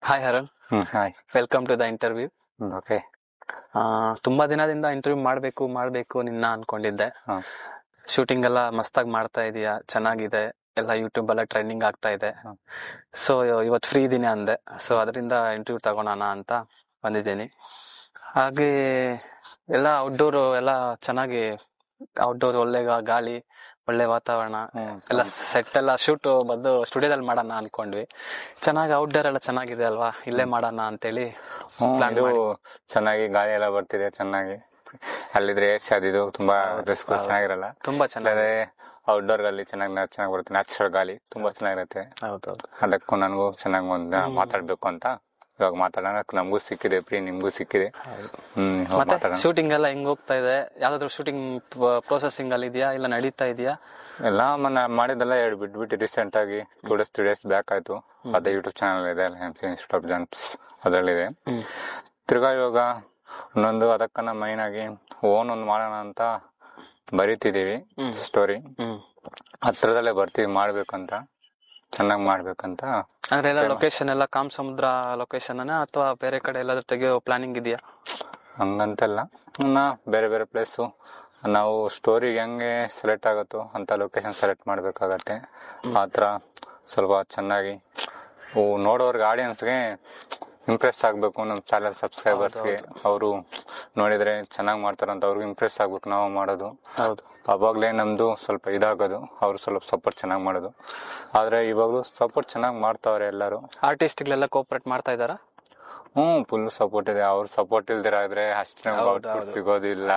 Hi Haran, hi. Welcome to the interview. Okay. ತುಂಬಾ ದಿನದಿಂದ interview ಮಾಡ್ಬೇಕು ನಿನ್ನ ಅನ್ಕೊಂಡಿದ್ದೆ. ಶೂಟಿಂಗ್ ಎಲ್ಲ ಮಸ್ತಾಗಿ ಮಾಡ್ತಾ ಇದೀಯಾ, ಚೆನ್ನಾಗಿದೆ, ಎಲ್ಲ ಯೂಟ್ಯೂಬ್ ಎಲ್ಲ ಟ್ರೆಂಡಿಂಗ್ ಆಗ್ತಾ ಇದೆ. ಸೊ ಇವತ್ತು ಫ್ರೀ ಇದೀನಿ ಅಂದೆ, ಸೊ ಅದರಿಂದ ಇಂಟರ್ವ್ಯೂ ತಗೋಣ ಅಂತ ಬಂದಿದ್ದೀನಿ. ಹಾಗೆ ಎಲ್ಲ ಔಟ್ಡೋರ್ ಎಲ್ಲ ಚೆನ್ನಾಗಿ, ಔಟ್ಡೋರ್ ಒಳ್ಳೆ ಗಾಳಿ, ಒಳ್ಳೆ ವಾತಾವರಣ, ಎಲ್ಲ ಸೆಟ್ ಎಲ್ಲ ಶೂಟ್ ಬಂದು ಸ್ಟುಡಿಯೋದಲ್ಲಿ ಮಾಡೋಣ ಅನ್ಕೊಂಡ್ವಿ. ಚೆನ್ನಾಗಿ ಔಟ್ಡೋರ್ ಎಲ್ಲ ಚೆನ್ನಾಗಿದೆ ಅಲ್ವಾ, ಇಲ್ಲೇ ಮಾಡೋಣ ಅಂತೇಳಿ ಇದು ಚೆನ್ನಾಗಿ ಗಾಳಿ ಎಲ್ಲ ಬರ್ತಿದೆ, ಚೆನ್ನಾಗಿ ಅಲ್ಲಿದ್ರೆ ಅದು ತುಂಬಾ ರಿಸ್ಕ್ ಚೆನ್ನಾಗಿರಲ್ಲ, ತುಂಬಾ ಚೆನ್ನಾಗಿದೆ. ಔಟ್ಡೋರ್ ಅಲ್ಲಿ ಚೆನ್ನಾಗಿ ಬರುತ್ತೆ, ನ್ಯಾಚುರಲ್ ಗಾಳಿ ತುಂಬಾ ಚೆನ್ನಾಗಿರುತ್ತೆ. ಹೌದೌದು, ಅದಕ್ಕೂ ನನಗೂ ಚೆನ್ನಾಗಿ ಒಂದು ಮಾತಾಡ್ಬೇಕು ಅಂತ ಇವಾಗ ಮಾತಾಡೋಣ. ನಮಗೂ ಸಿಕ್ಕಿದೆ ಫ್ರೀ, ನಿಮ್ಗೂ ಸಿಕ್ಕಿದೆ. ಮತ್ತೆ ಶೂಟಿಂಗ್ ಎಲ್ಲ ಹೆಂಗ್ ಹೋಗ್ತಾ ಇದೆ? ಯಾವ್ದಾದ್ರು ಶೂಟಿಂಗ್ ಪ್ರೊಸೆಸಿಂಗ್ ಅಲ್ಲಿ ಇದೆಯಾ, ಇಲ್ಲ ನಡೀತಾ ಇದೆಯಾ? ಎಲ್ಲ ಮಾಡಿದೆಲ್ಲ ಬಿಟ್ಬಿಟ್ಟು ರೀಸೆಂಟ್ ಆಗಿ 2 days ಬ್ಯಾಕ್ ಆಯ್ತು. ಅದೇ ಯೂಟ್ಯೂಬ್ ಚಾನಲ್ ಇದೆ, ಇನ್ಸ್ಟಿಟ್ಯೂಟ್ ಆಫ್ ಜಂಟ್ಸ್, ಅದರಲ್ಲಿದೆ. ತಿರ್ಗಾ ಇವಾಗ ಒಂದೊಂದು ಅದಕ್ಕನ್ನ ಮೈನ್ ಆಗಿ ಒಂದು ಮಾಡೋಣ ಅಂತ ಬರೀತಿದೀವಿ ಸ್ಟೋರಿ. ಹತ್ರದಲ್ಲೇ ಬರ್ತೀವಿ ಮಾಡ್ಬೇಕಂತ, ಚೆನ್ನಾಗಿ ಮಾಡ್ಬೇಕಂತ. ಅಂದ್ರೆ ಎಲ್ಲ ಲೊಕೇಶನ್ ಎಲ್ಲ ಕಾಮ್ ಸಮುದ್ರ ಲೊಕೇಶನ್ ಅಥವಾ ಬೇರೆ ಕಡೆ ಎಲ್ಲಾದ್ರೂ ತೆಗಿಯೋ ಪ್ಲಾನಿಂಗ್ ಇದೆಯಾ? ಹಂಗಂತೆಲ್ಲ ಬೇರೆ ಬೇರೆ ಪ್ಲೇಸು ನಾವು ಸ್ಟೋರಿಗೆ ಹೆಂಗೆ ಸೆಲೆಕ್ಟ್ ಆಗುತ್ತೋ ಅಂತ ಲೊಕೇಶನ್ ಸೆಲೆಕ್ಟ್ ಮಾಡ್ಬೇಕಾಗತ್ತೆ. ಆತರ ಸ್ವಲ್ಪ ಚೆನ್ನಾಗಿ ನೋಡೋರ್ಗೆ, ಆಡಿಯನ್ಸ್ಗೆ ಇಂಪ್ರೆಸ್ ಆಗ್ಬೇಕು. ನಮ್ಮ ಚಾನಲ್ ಸಬ್ಸ್ಕ್ರೈಬರ್ಸ್ಗೆ ಅವರು ನೋಡಿದ್ರೆ ಚೆನ್ನಾಗಿ ಮಾಡ್ತಾರಂತ ಅವ್ರಿಗೆ ಇಂಪ್ರೆಸ್ ಆಗ್ಬೇಕು ನಾವು ಮಾಡೋದು. ಅವಾಗ್ಲೇ ನಮ್ದು ಸ್ವಲ್ಪ ಇದಾಗೋದು, ಅವ್ರು ಸ್ವಲ್ಪ ಸಪೋರ್ಟ್ ಚೆನ್ನಾಗಿ ಮಾಡೋದು. ಆದ್ರೆ ಇವಾಗ್ಲೂ ಸಪೋರ್ಟ್ ಚೆನ್ನಾಗಿ ಮಾಡ್ತಾವ್ರೆ ಎಲ್ಲರೂ. ಆರ್ಟಿಸ್ಟ್ಗಳೆಲ್ಲ ಕೋಆಪರೇಟ್ ಮಾಡ್ತಾ ಇದಾರಾ? ಫುಲ್ ಸಪೋರ್ಟ್ ಇದೆ. ಅವ್ರ ಸಪೋರ್ಟ್ ಇಲ್ದಿರಾದ್ರೆ ಅಷ್ಟೇ ಔಟ್ಪುಟ್ ಸಿಗೋದಿಲ್ಲ.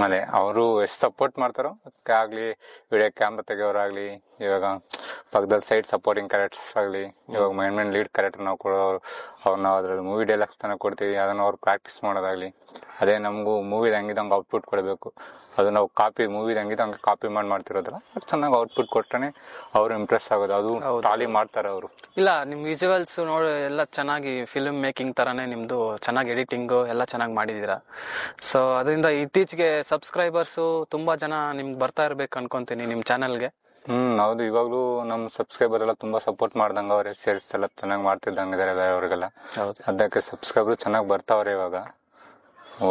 ಅದೇ ಅವರು ಎಷ್ಟು ಸಪೋರ್ಟ್ ಮಾಡ್ತಾರೋ ಆಗ್ಲಿ, ವಿಡಿಯೋ ಕ್ಯಾಮ್ರಾ ತೆಗೆಯೋರಾಗ್ಲಿ, ಇವಾಗ ಪಕ್ಕದಲ್ಲಿ ಸೈಡ್ ಸಪೋರ್ಟಿಂಗ್ ಕ್ಯಾರೆಕ್ಟರ್ಸ್ ಆಗ್ಲಿ, ಇವಾಗ ಮೇನ್ ಲೀಡ್ ಕ್ಯಾರೆಕ್ಟರ್ ನಾವು ಕೊಡೋರು, ಅವ್ರು ನಾವು ಅದ್ರಲ್ಲಿ ಮೂವಿ ಡೈಲಾಗ್ಸ್ ತನಕ ಕೊಡ್ತೀವಿ. ಅದನ್ನ ಅವ್ರು ಪ್ರಾಕ್ಟೀಸ್ ಮಾಡೋದಾಗ್ಲಿ, ಅದೇ ನಮಗೂ ಮೂವಿದ ಹಂಗಿದಂಗೆ ಔಟ್ಪುಟ್ ಕೊಡಬೇಕು. ಅದು ನಾವು ಕಾಪಿ ಮೂವಿದ ಹಂಗಿದಂಗೆ ಕಾಪಿ ಮಾಡ್ತಿರೋದ್ರ ಚೆನ್ನಾಗಿ ಔಟ್ಪುಟ್ ಕೊಟ್ಟರೆ ಅವ್ರು ಇಂಪ್ರೆಸ್ ಆಗೋದು. ಅದು ಟಾಲಿ ಮಾಡ್ತಾರೆ ಅವರು. ಇಲ್ಲ, ನಿಮ್ ವಿಜುವಲ್ಸ್ ನೋಡಿ ಎಲ್ಲ ಚೆನ್ನಾಗಿ ಫಿಲ್ಮ್ ಮೇಕಿಂಗ್ ತರಾನೇ ನಿಮ್ದು, ಚೆನ್ನಾಗಿ ಎಡಿಟಿಂಗ್ ಎಲ್ಲ ಚೆನ್ನಾಗಿ ಮಾಡಿದೀರಾ. ಸೊ ಅದರಿಂದ ಇತ್ತೀಚೆಗೆ ಸಬ್ಸ್ಕ್ರೈಬರ್ಸ್ ತುಂಬಾ ಜನ ನಿಮ್ಗೆ ಬರ್ತಾ ಇರ್ಬೇಕು ಅನ್ಕೊಂತೀನಿ ನಿಮ್ ಚಾನೆಲ್ಗೆ. ಹೌದು, ಇವಾಗ್ಲೂ ನಮ್ ಸಬ್ಸ್ಕ್ರೈಬರ್ ಎಲ್ಲ ತುಂಬಾ ಸಪೋರ್ಟ್ ಮಾಡ್ದಂಗ ಅವ್ರೆ. ಸೇಲ್ಸ್ ಎಲ್ಲ ಚೆನ್ನಾಗಿ ಮಾಡ್ತಿದ್ದಂಗಿದ್ದಾರೆ ಅವ್ರಿಗೆಲ್ಲ. ಅದಕ್ಕೆ ಸಬ್ಸ್ಕ್ರೈಬರ್ ಚೆನ್ನಾಗಿ ಬರ್ತಾವ್ರೆ ಇವಾಗ.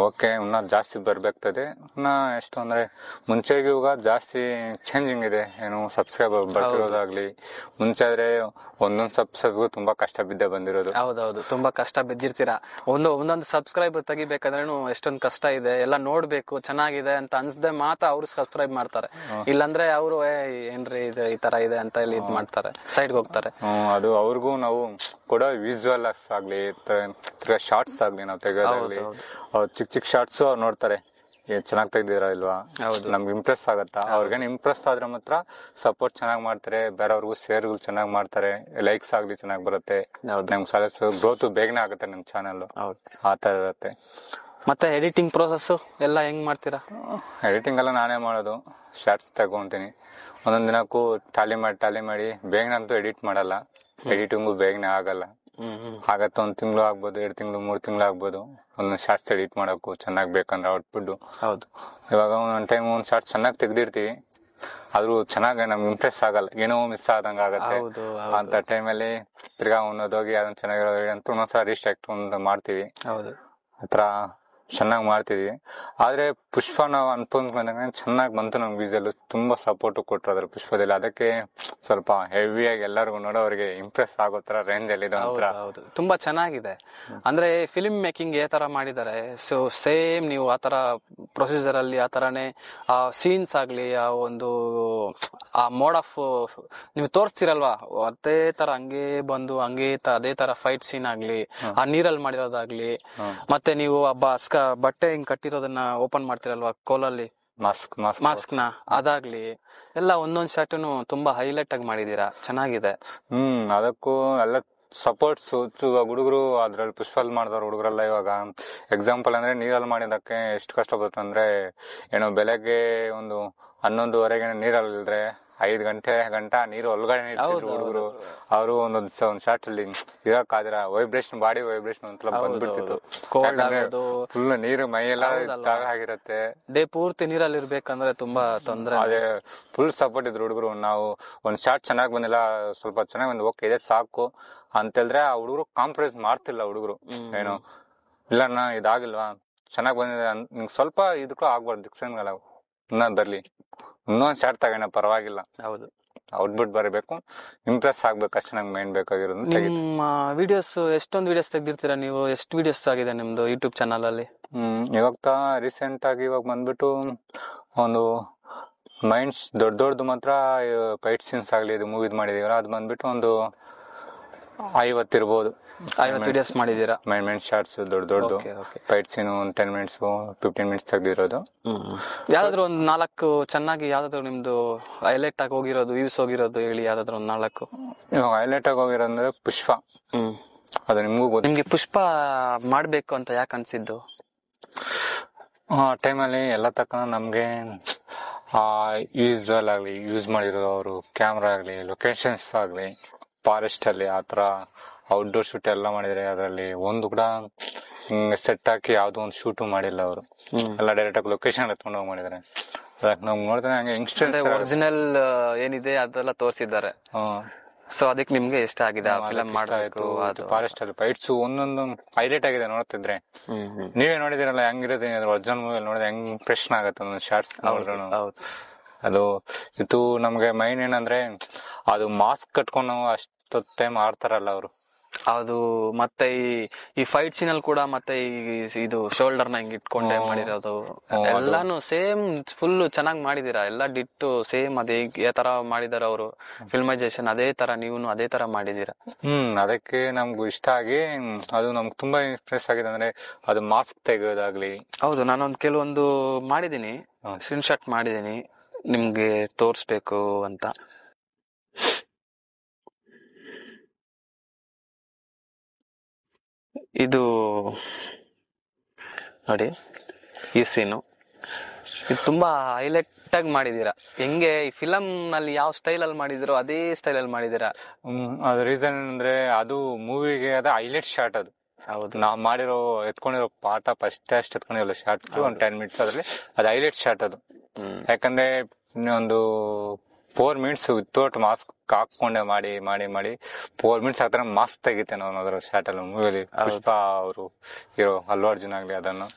ಓಕೆ, ಇನ್ನ ಜಾಸ್ತಿ ಬರ್ಬೇಕಾಗ್ತದೆ. ಇನ್ನ ಎಷ್ಟು ಅಂದ್ರೆ ಮುಂಚೆಗೆ ಇವಾಗ ಜಾಸ್ತಿ ಚೇಂಜಿಂಗ್ ಇದೆ. ಏನು ಸಬ್ಸ್ಕ್ರೈಬರ್ ಬರ್ತಿರೋದಾಗ್ಲಿ, ಮುಂಚೆ ಆದ್ರೆ ಒಂದೊಂದು ಸಬ್ಸ್ಕ್ರೈಬರ್ಗೂ ತುಂಬಾ ಕಷ್ಟ ಬಿದ್ದೆ ಬಂದಿರೋದು. ಹೌದೌದು, ತುಂಬಾ ಕಷ್ಟ ಬಿದ್ದಿರ್ತೀರಾ. ಒಂದೊಂದು ಸಬ್ಸ್ಕ್ರೈಬರ್ ತೆಗಿಬೇಕಾದ್ರೂ ಎಷ್ಟೊಂದು ಕಷ್ಟ ಇದೆ, ಎಲ್ಲ ನೋಡ್ಬೇಕು, ಚೆನ್ನಾಗಿದೆ ಅಂತ ಅನ್ಸದೆ ಮಾತ್ರ ಅವ್ರು ಸಬ್ಸ್ಕ್ರೈಬ್ ಮಾಡ್ತಾರೆ. ಇಲ್ಲಾಂದ್ರೆ ಅವರು ಏನ್ರಿ ಇದು ಈ ತರ ಇದೆ ಅಂತ ಹೇಳಿ ಇದ್ ಮಾಡ್ತಾರೆ, ಸೈಡ್ಗೆ ಹೋಗ್ತಾರೆ. ಅದು ಅವ್ರಿಗೂ ನಾವು ಕೊಡೋ ವಿಜುವಲ್ಸ್ ಆಗ್ಲಿ, ಶಾರ್ಟ್ಸ್ ಆಗ್ಲಿ, ನಾವು ತೆಗೋದಾಗ್ಲಿ, ಚಿಕ್ಕ ಶಾರ್ಟ್ಸ್ ಅವ್ರು ನೋಡ್ತಾರೆ, ಚೆನ್ನಾಗಿ ತೆಗ್ದಿರ ಇಲ್ವಾ, ನಮ್ಗೆ ಇಂಪ್ರೆಸ್ ಆಗತ್ತಾ. ಅವ್ರಿಗೇನು ಇಂಪ್ರೆಸ್ ಆದ್ರೆ ಮಾತ್ರ ಸಪೋರ್ಟ್ ಚೆನ್ನಾಗಿ ಮಾಡ್ತಾರೆ. ಬೇರೆಯವ್ರಿಗೂ ಶೇರ್ಗಳು ಚೆನ್ನಾಗಿ ಮಾಡ್ತಾರೆ, ಲೈಕ್ಸ್ ಆಗ್ಲಿ ಚೆನ್ನಾಗಿ ಬರುತ್ತೆ. ನಮ್ಗೆ ಸಲಸ್ ಗ್ರೋತ್ ಬೇಗನೆ ಆಗುತ್ತೆ ನಮ್ ಚಾನಲ್. ಆ ತರ ಇರುತ್ತೆ. ಮತ್ತೆ ಎಡಿಟಿಂಗ್ ಪ್ರೋಸೆಸ್ ಎಲ್ಲ ಹೆಂಗ್ ಮಾಡ್ತೀರಾ? ಎಡಿಟಿಂಗ್ ಎಲ್ಲ ನಾನೇ ಮಾಡೋದು. ಶಾರ್ಟ್ಸ್ ತಗೊಂತೀನಿ, ಒಂದೊಂದ್ ದಿನಕ್ಕೂ ಟಾಲಿ ಮಾಡಿ ಬೇಗನಂತೂ ಎಡಿಟ್ ಮಾಡಲ್ಲ. ಎಡಿಟಿಂಗು ಬೇಗನೆ ಆಗಲ್ಲ. ಆಗತ್ತೆ, 1 ತಿಂಗಳು ಆಗ್ಬೋದು, 2 ತಿಂಗಳು, 3 ತಿಂಗಳು ಆಗ್ಬೋದು ಒಂದೊಂದು ಶಾರ್ಟ್ಸ್ ಎಡಿಟ್ ಮಾಡೋಕು ಚೆನ್ನಾಗಿ ಬೇಕಂದ್ರೆ ಔಟ್ಪುಟ್. ಹೌದು, ಇವಾಗ ಒಂದ್ ಟೈಮ್ ಒಂದ್ ಶಾರ್ಟ್ ಚೆನ್ನಾಗಿ ತೆಗ್ದಿರ್ತೀವಿ, ಆದ್ರೂ ಚೆನ್ನಾಗಿ ನಮ್ಗೆ ಇಂಪ್ರೆಸ್ ಆಗಲ್ಲ, ಏನೋ ಮಿಸ್ ಆದಂಗ ಆಗತ್ತೆ. ಅಂತ ಟೈಮಲ್ಲಿ ತಿರ್ಗಾ ಹೋಗಿ ಅದನ್ನ ಚೆನ್ನಾಗಿರೋ ಅಂತ ಒಂದೊಂದ್ಸಲ ರೀಸ್ಟ್ರಕ್ಟ್ ಮಾಡ್ತೀವಿ. ಆತರ ಚೆನ್ನಾಗಿ ಮಾಡ್ತಿದೀವಿ. ಆದ್ರೆ ಪುಷ್ಪ ನಾವು ಅನ್ಕೊಂಡ್ಬಂದಾಗ ಚೆನ್ನಾಗಿ ಬಂತು ನಮ್ಗೆ. ವಿಜುವಲ್ ತುಂಬಾ ಸಪೋರ್ಟ್ ಕೊಟ್ರು ಅದ್ರ ಪುಷ್ಪದಲ್ಲಿ. ಅದಕ್ಕೆ ಸ್ವಲ್ಪ ಹೆವಿಯಾಗಿ ಎಲ್ಲರಿಗೂ ನೋಡೋರಿಗೆ ಇಂಪ್ರೆಸ್ ಆಗೋ ತರ ರೇಂಜ್ ಅಲ್ಲಿ ಇದೆ. ತುಂಬಾ ಚೆನ್ನಾಗಿದೆ. ಅಂದ್ರೆ ಫಿಲ್ಮ್ ಮೇಕಿಂಗ್ ಯಾವ ತರ ಮಾಡಿದ್ದಾರೆ, ಸೊ ಸೇಮ್ ನೀವು ಆತರ ಪ್ರೊಸೀಜರ್ ಅಲ್ಲಿ ಆ ತರಾನೇ ಆ ಸೀನ್ಸ್ ಆಗ್ಲಿ, ಆ ಮೋಡ್ ಆಫ್ ನೀವು ತೋರಿಸ್ತಿರಲ್ವಾ, ಅದೇ ತರ ಹಂಗೆ ಬಂದು ಅದೇ ತರ ಫೈಟ್ ಸೀನ್ ಆಗ್ಲಿ, ಆ ನೀರಲ್ಲಿ ಮಾಡಿರೋದಾಗ್ಲಿ, ಮತ್ತೆ ನೀವು ಬಟ್ಟೆ ಹಿಂಗ್ ಕಟ್ಟಿರೋದನ್ನ ಓಪನ್ ಮಾಡ್ತಿರಲ್ವಾ ಕೋಲಲ್ಲಿ, ಮಾಸ್ಕ್ ನ ಅದಾಗ್ಲಿ, ಎಲ್ಲ ಒಂದೊಂದ್ ಶಾರ್ಟ್ನು ತುಂಬಾ ಹೈಲೈಟ್ ಆಗಿ ಮಾಡಿದೀರಾ, ಚೆನ್ನಾಗಿದೆ. ಅದಕ್ಕೂ ಎಲ್ಲ ಸಪೋರ್ಟ್ಸ್ ಹುಡುಗರು ಅದ್ರಲ್ಲಿ ಪುಷ್ಪಲ್ ಮಾಡಿದವ್ರು ಹುಡುಗರೆಲ್ಲ. ಇವಾಗ ಎಕ್ಸಾಂಪಲ್ ಅಂದ್ರೆ ನೀರಲ್ಲಿ ಮಾಡಿದಕ್ಕೆ ಎಷ್ಟು ಕಷ್ಟ ಬರುತ್ತೆ ಅಂದ್ರೆ, ಏನೋ ಬೆಳಗ್ಗೆ 11:30 ನೀರಲ್ಲಿ ಇಲ್ದ್ರೆ 5 ಗಂಟೆ ನೀರು ಒಳಗಡೆ ಇರ್ತಿದ್ರು ಹುಡುಗರು. ಅವರು ಒಂದೊಂದ್ ಶಾರ್ಟ್ ಅಲ್ಲಿ ಇರಕ್ಕಾದ್ರ ವೈಬ್ರೇಷನ್, ಬಾಡಿ ವೈಬ್ರೇಷನ್ ಅಂತ ಬಂದ್ಬಿಡ್ತಿತ್ತು. ಫುಲ್ ನೀರು ಮೈಯೆಲ್ಲ ದಾಗ ಆಗಿರತ್ತೆ. ಡೇ ಪೂರ್ತಿ ನೀರಲ್ಲಿ ಇರ್ಬೇಕಂದ್ರೆ ತುಂಬಾ ತೊಂದ್ರೆ. ಅದೇ ಫುಲ್ ಸಪೋರ್ಟ್ ಇದ್ರು ಹುಡುಗರು. ನಾವು ಒಂದ್ ಶಾರ್ಟ್ ಚೆನ್ನಾಗ್ ಬಂದಿಲ್ಲ, ಸ್ವಲ್ಪ ಚೆನ್ನಾಗ್ ಬಂದ್ ಓಕೆ ಇದೆ ಸಾಕು ಅಂತ ಹೇಳಿದ್ರೆ ಆ ಹುಡುಗರು ಕಾಂಪ್ರಮೈಸ್ ಮಾಡ್ತಿಲ್ಲ ಹುಡುಗರು. ಏನು ಇಲ್ಲ ಅಣ್ಣ ಇದಾಗಿಲ್ವಾ, ಚೆನ್ನಾಗ್ ಬಂದಿದೆ, ನಿಂಗೆ ಸ್ವಲ್ಪ ಇದಕ್ಕೂ ಆಗ್ಬಾರ್ದು ದಿಕ್ಸನ್ಗಲ್ಲ, ಇನ್ನೊಂದ್ ಬರ್ಲಿ, ಇನ್ನೊಂದ್ ಶಾರ್ಟ್ ತಗೋಣ ಪರವಾಗಿಲ್ಲ. ಹೌದು, ಔಟ್ಬಿಟ್ ಬರಬೇಕು, ಇಂಪ್ರೆಸ್ ಆಗ್ಬೇಕು ಅಷ್ಟೇ ನಂಗೆ ಮೇನ್ ಬೇಕಾಗಿರೋದು. ನಿಮ್ಮ ವಿಡಿಯೋಸ್ ಎಷ್ಟೊಂದು ವಿಡಿಯೋಸ್ ತೆಗ್ದಿರ್ತೀರಾ ನೀವು? ಎಷ್ಟು ವಿಡಿಯೋಸ್ ಆಗಿದೆ ನಿಮ್ದು ಯೂಟ್ಯೂಬ್ ಚಾನಲ್ ಅಲ್ಲಿ? ಇವಾಗ ರೀಸೆಂಟ್ ಆಗಿ ಇವಾಗ ಬಂದ್ಬಿಟ್ಟು ಒಂದು ಮೈಂಡ್ಸ್ ದೊಡ್ಡದು ಮಾತ್ರ ಫೈಟ್ ಸೀನ್ಸ್ ಆಗ್ಲಿ, ಇದು ಮೂವಿದ್ ಮಾಡಿದೀವಲ್ಲ, ಅದು ಬಂದ್ಬಿಟ್ಟು ಒಂದು 50 ಇರ್ಬೋದು. 50 ವಿಡಿಯೋಸ್ ಮಾಡಿದೀರಾ? ಮೈನ್ ಶಾರ್ಟ್ಸ್ ದೊಡ್ಡದು, ಫೈಟ್ ಸೀನ್ 10 ಮಿನಿಟ್ಸ್ 15 ಮಿನಿಟ್ಸ್ ತೆಗ್ದಿರೋದು. ಯಾವ್ದಾದ್ರು ಒಂದ್ 4 ಚೆನ್ನಾಗಿ ಯಾವ್ದಾದ್ರು ನಿಮ್ದು ಹೈಲೈಟ್ ಆಗಿ ಹೋಗಿರೋದು, ವ್ಯೂಸ್ ಹೋಗಿರೋದು ಹೇಳಿ, ಯಾವ್ದಾದ್ರು ಒಂದ್ 4. ಇವಾಗ ಹೈಲೈಟ್ ಆಗಿ ಹೋಗಿರೋದ್ರೆ ಪುಷ್ಪ. ಅದು ನಿಮ್ಗೂ ಗೊತ್ತು. ನಿಮ್ಗೆ ಪುಷ್ಪ ಮಾಡ್ಬೇಕು ಅಂತ ಯಾಕೆ ಅನ್ಸಿದ್ದು? ಆ ಟೈಮಲ್ಲಿ ಎಲ್ಲ ತಕ್ಕ ನಮ್ಗೆ ಯೂಸ್ವಲ್ ಆಗ್ಲಿ, ಯೂಸ್ ಮಾಡಿರೋ ಅವರು ಕ್ಯಾಮ್ರಾ ಆಗ್ಲಿ, ಲೊಕೇಶನ್ಸ್ ಆಗ್ಲಿ, ಫಾರೆಸ್ಟ್ ಅಲ್ಲಿ ಆತರ ಔಟ್ಡೋರ್ ಶೂಟ್ ಎಲ್ಲ ಮಾಡಿದ್ರೆ ಅದರಲ್ಲಿ ಒಂದು ಕೂಡ ಸೆಟ್ ಹಾಕಿ ಯಾವ್ದೋ ಒಂದು ಶೂಟು ಮಾಡಿಲ್ಲ ಅವರು. ಎಲ್ಲ ಡೈರೆಕ್ಟ್ ಆಗಿ ಲೊಕೇಶನ್ ಎತ್ಕೊಂಡು ಹೋಗಿ ಮಾಡಿದಾರೆ. ನಾವ್ ನೋಡಿದ್ರೆ ಹಂಗೆ ಇನ್ಸ್ಟೆಂಟ್ ಒರಿಜಿನಲ್ ಏನಿದೆ ಅದೆಲ್ಲ ತೋರಿಸಿದ್ದಾರೆ. ಸೊ ಅದಕ್ಕೆ ನಿಮ್ಗೆ ಇಷ್ಟ ಆಗಿದೆ ಫಿಲಂ ಮಾಡಬೇಕು. ಫಾರೆಸ್ಟ್ ಅಲ್ಲಿ ಫೈಟ್ಸ್ ಒಂದೊಂದು ಹೈಲೈಟ್ ಆಗಿದೆ ನೋಡ್ತಿದ್ರೆ. ನೀವೇ ನೋಡಿದಿರಲ್ಲ ಹೆಂಗಿರುತ್ತೆ ಒರಿಜಿನಲ್ ಮೂವಿ ನೋಡಿದ್ರೆ ಹೆಂಗ್ ಇಂಪ್ರೆಷನ್ ಆಗತ್ತೆ ಒಂದೊಂದು ಶಾರ್ಟ್ಸ್ ನೋಡಿದ್ರು. ಅದು ಇದು ನಮ್ಗೆ ಮೈನ್ ಏನಂದ್ರೆ ಅದು ಮಾಸ್ಕ್ ಕಟ್ಕೊಂಡು ನಾವು ಅಷ್ಟು ಟೈಮ್ ಆಡ್ತಾರಲ್ಲ ಅವರು. ಅದು ಮತ್ತೆ ಈ ಫೈಟ್ ಸೀನ್ ಅಲ್ಲಿ ಕೂಡ ಮತ್ತೆ ಇದು ಶೋಲ್ಡರ್ ನ ಹಿಂಗ್ ಇಟ್ಕೊಂಡೆ ಮಾಡಿರೋದು ಎಲ್ಲಾನು ಸೇಮ್ ಫುಲ್ ಚೆನ್ನಾಗಿ ಮಾಡಿದೀರಾ. ಎಲ್ಲ ಡಿಟ್ಟು ಸೇಮ್ ಅದೇ ತರ ಮಾಡಿದಾರ ಅವರು. ಫಿಲ್ಮೈಸೇಷನ್ ಅದೇ ತರ, ನೀವು ಅದೇ ತರ ಮಾಡಿದೀರಾ. ಅದಕ್ಕೆ ನಮ್ಗೂ ಇಷ್ಟ ಆಗಿ ಅದು ನಮ್ಗೆ ತುಂಬಾ ಇಂಪ್ರೆಸ್ ಆಗಿದೆ. ಅಂದ್ರೆ ಅದು ಮಾಸ್ಕ್ ತೆಗೆಯೋದಾಗ್ಲಿ. ಹೌದು, ನಾನೊಂದು ಕೆಲವೊಂದು ಮಾಡಿದೀನಿ, ಸ್ಕ್ರೀನ್ ಶಾಟ್ ಮಾಡಿದೀನಿ, ನಿಮ್ಗೆ ತೋರ್ಸ್ಬೇಕು ಅಂತ. ಇದು ನೋಡಿ, ಈ ಸೀನು ಇದು ತುಂಬಾ ಹೈಲೈಟ್ ಆಗಿ ಮಾಡಿದೀರಾ. ಹೆಂಗೆ ಈ ಫಿಲಂ ನಲ್ಲಿ ಯಾವ ಸ್ಟೈಲ್ ಅಲ್ಲಿ ಮಾಡಿದಿರೋ ಅದೇ ಸ್ಟೈಲ್ ಅಲ್ಲಿ ಮಾಡಿದೀರಾ. ಅದ್ ರೀಸನ್ ಅಂದ್ರೆ ಅದು ಮೂವಿಗೆ ಅದ ಹೈಲೈಟ್ ಶಾಟ್. ಅದು ಹೌದು, ನಾವ್ ಮಾಡಿರೋ ಎತ್ಕೊಂಡಿರೋ ಪಾಠ ಫಸ್ಟ್ ಅಷ್ಟು ಎತ್ಕೊಂಡಿರೋ ಶಾರ್ಟ್ ಒಂದು 10 ಮಿನಿಟ್ಸ್ ಅದ್ರಲ್ಲಿ ಅದು ಹೈಲೈಟ್ ಶಾಟ್. ಅದು ಯಾಕಂದ್ರೆ ಒಂದು 4 ಮಿನಿಟ್ಸ್ ವಿತೌಟ್ ಮಾಸ್ಕ್ ಹಾಕೊಂಡೆ ಮಾಡಿ 4 ಮಿನಿಟ್ಸ್ ಆತರ ಮಾಸ್ಕ್ ತೆಗಿತೆ ನಾವು ಅದರ ಶಾರ್ಟ್ ಅಲ್ಲಿ. ಮೂವಿಯಲ್ಲಿ ಪುಷ್ಪ ಅವರು ಹೀರೋ ಅಲ್ಲು ಅರ್ಜುನ್ ಆಗ್ಲಿ,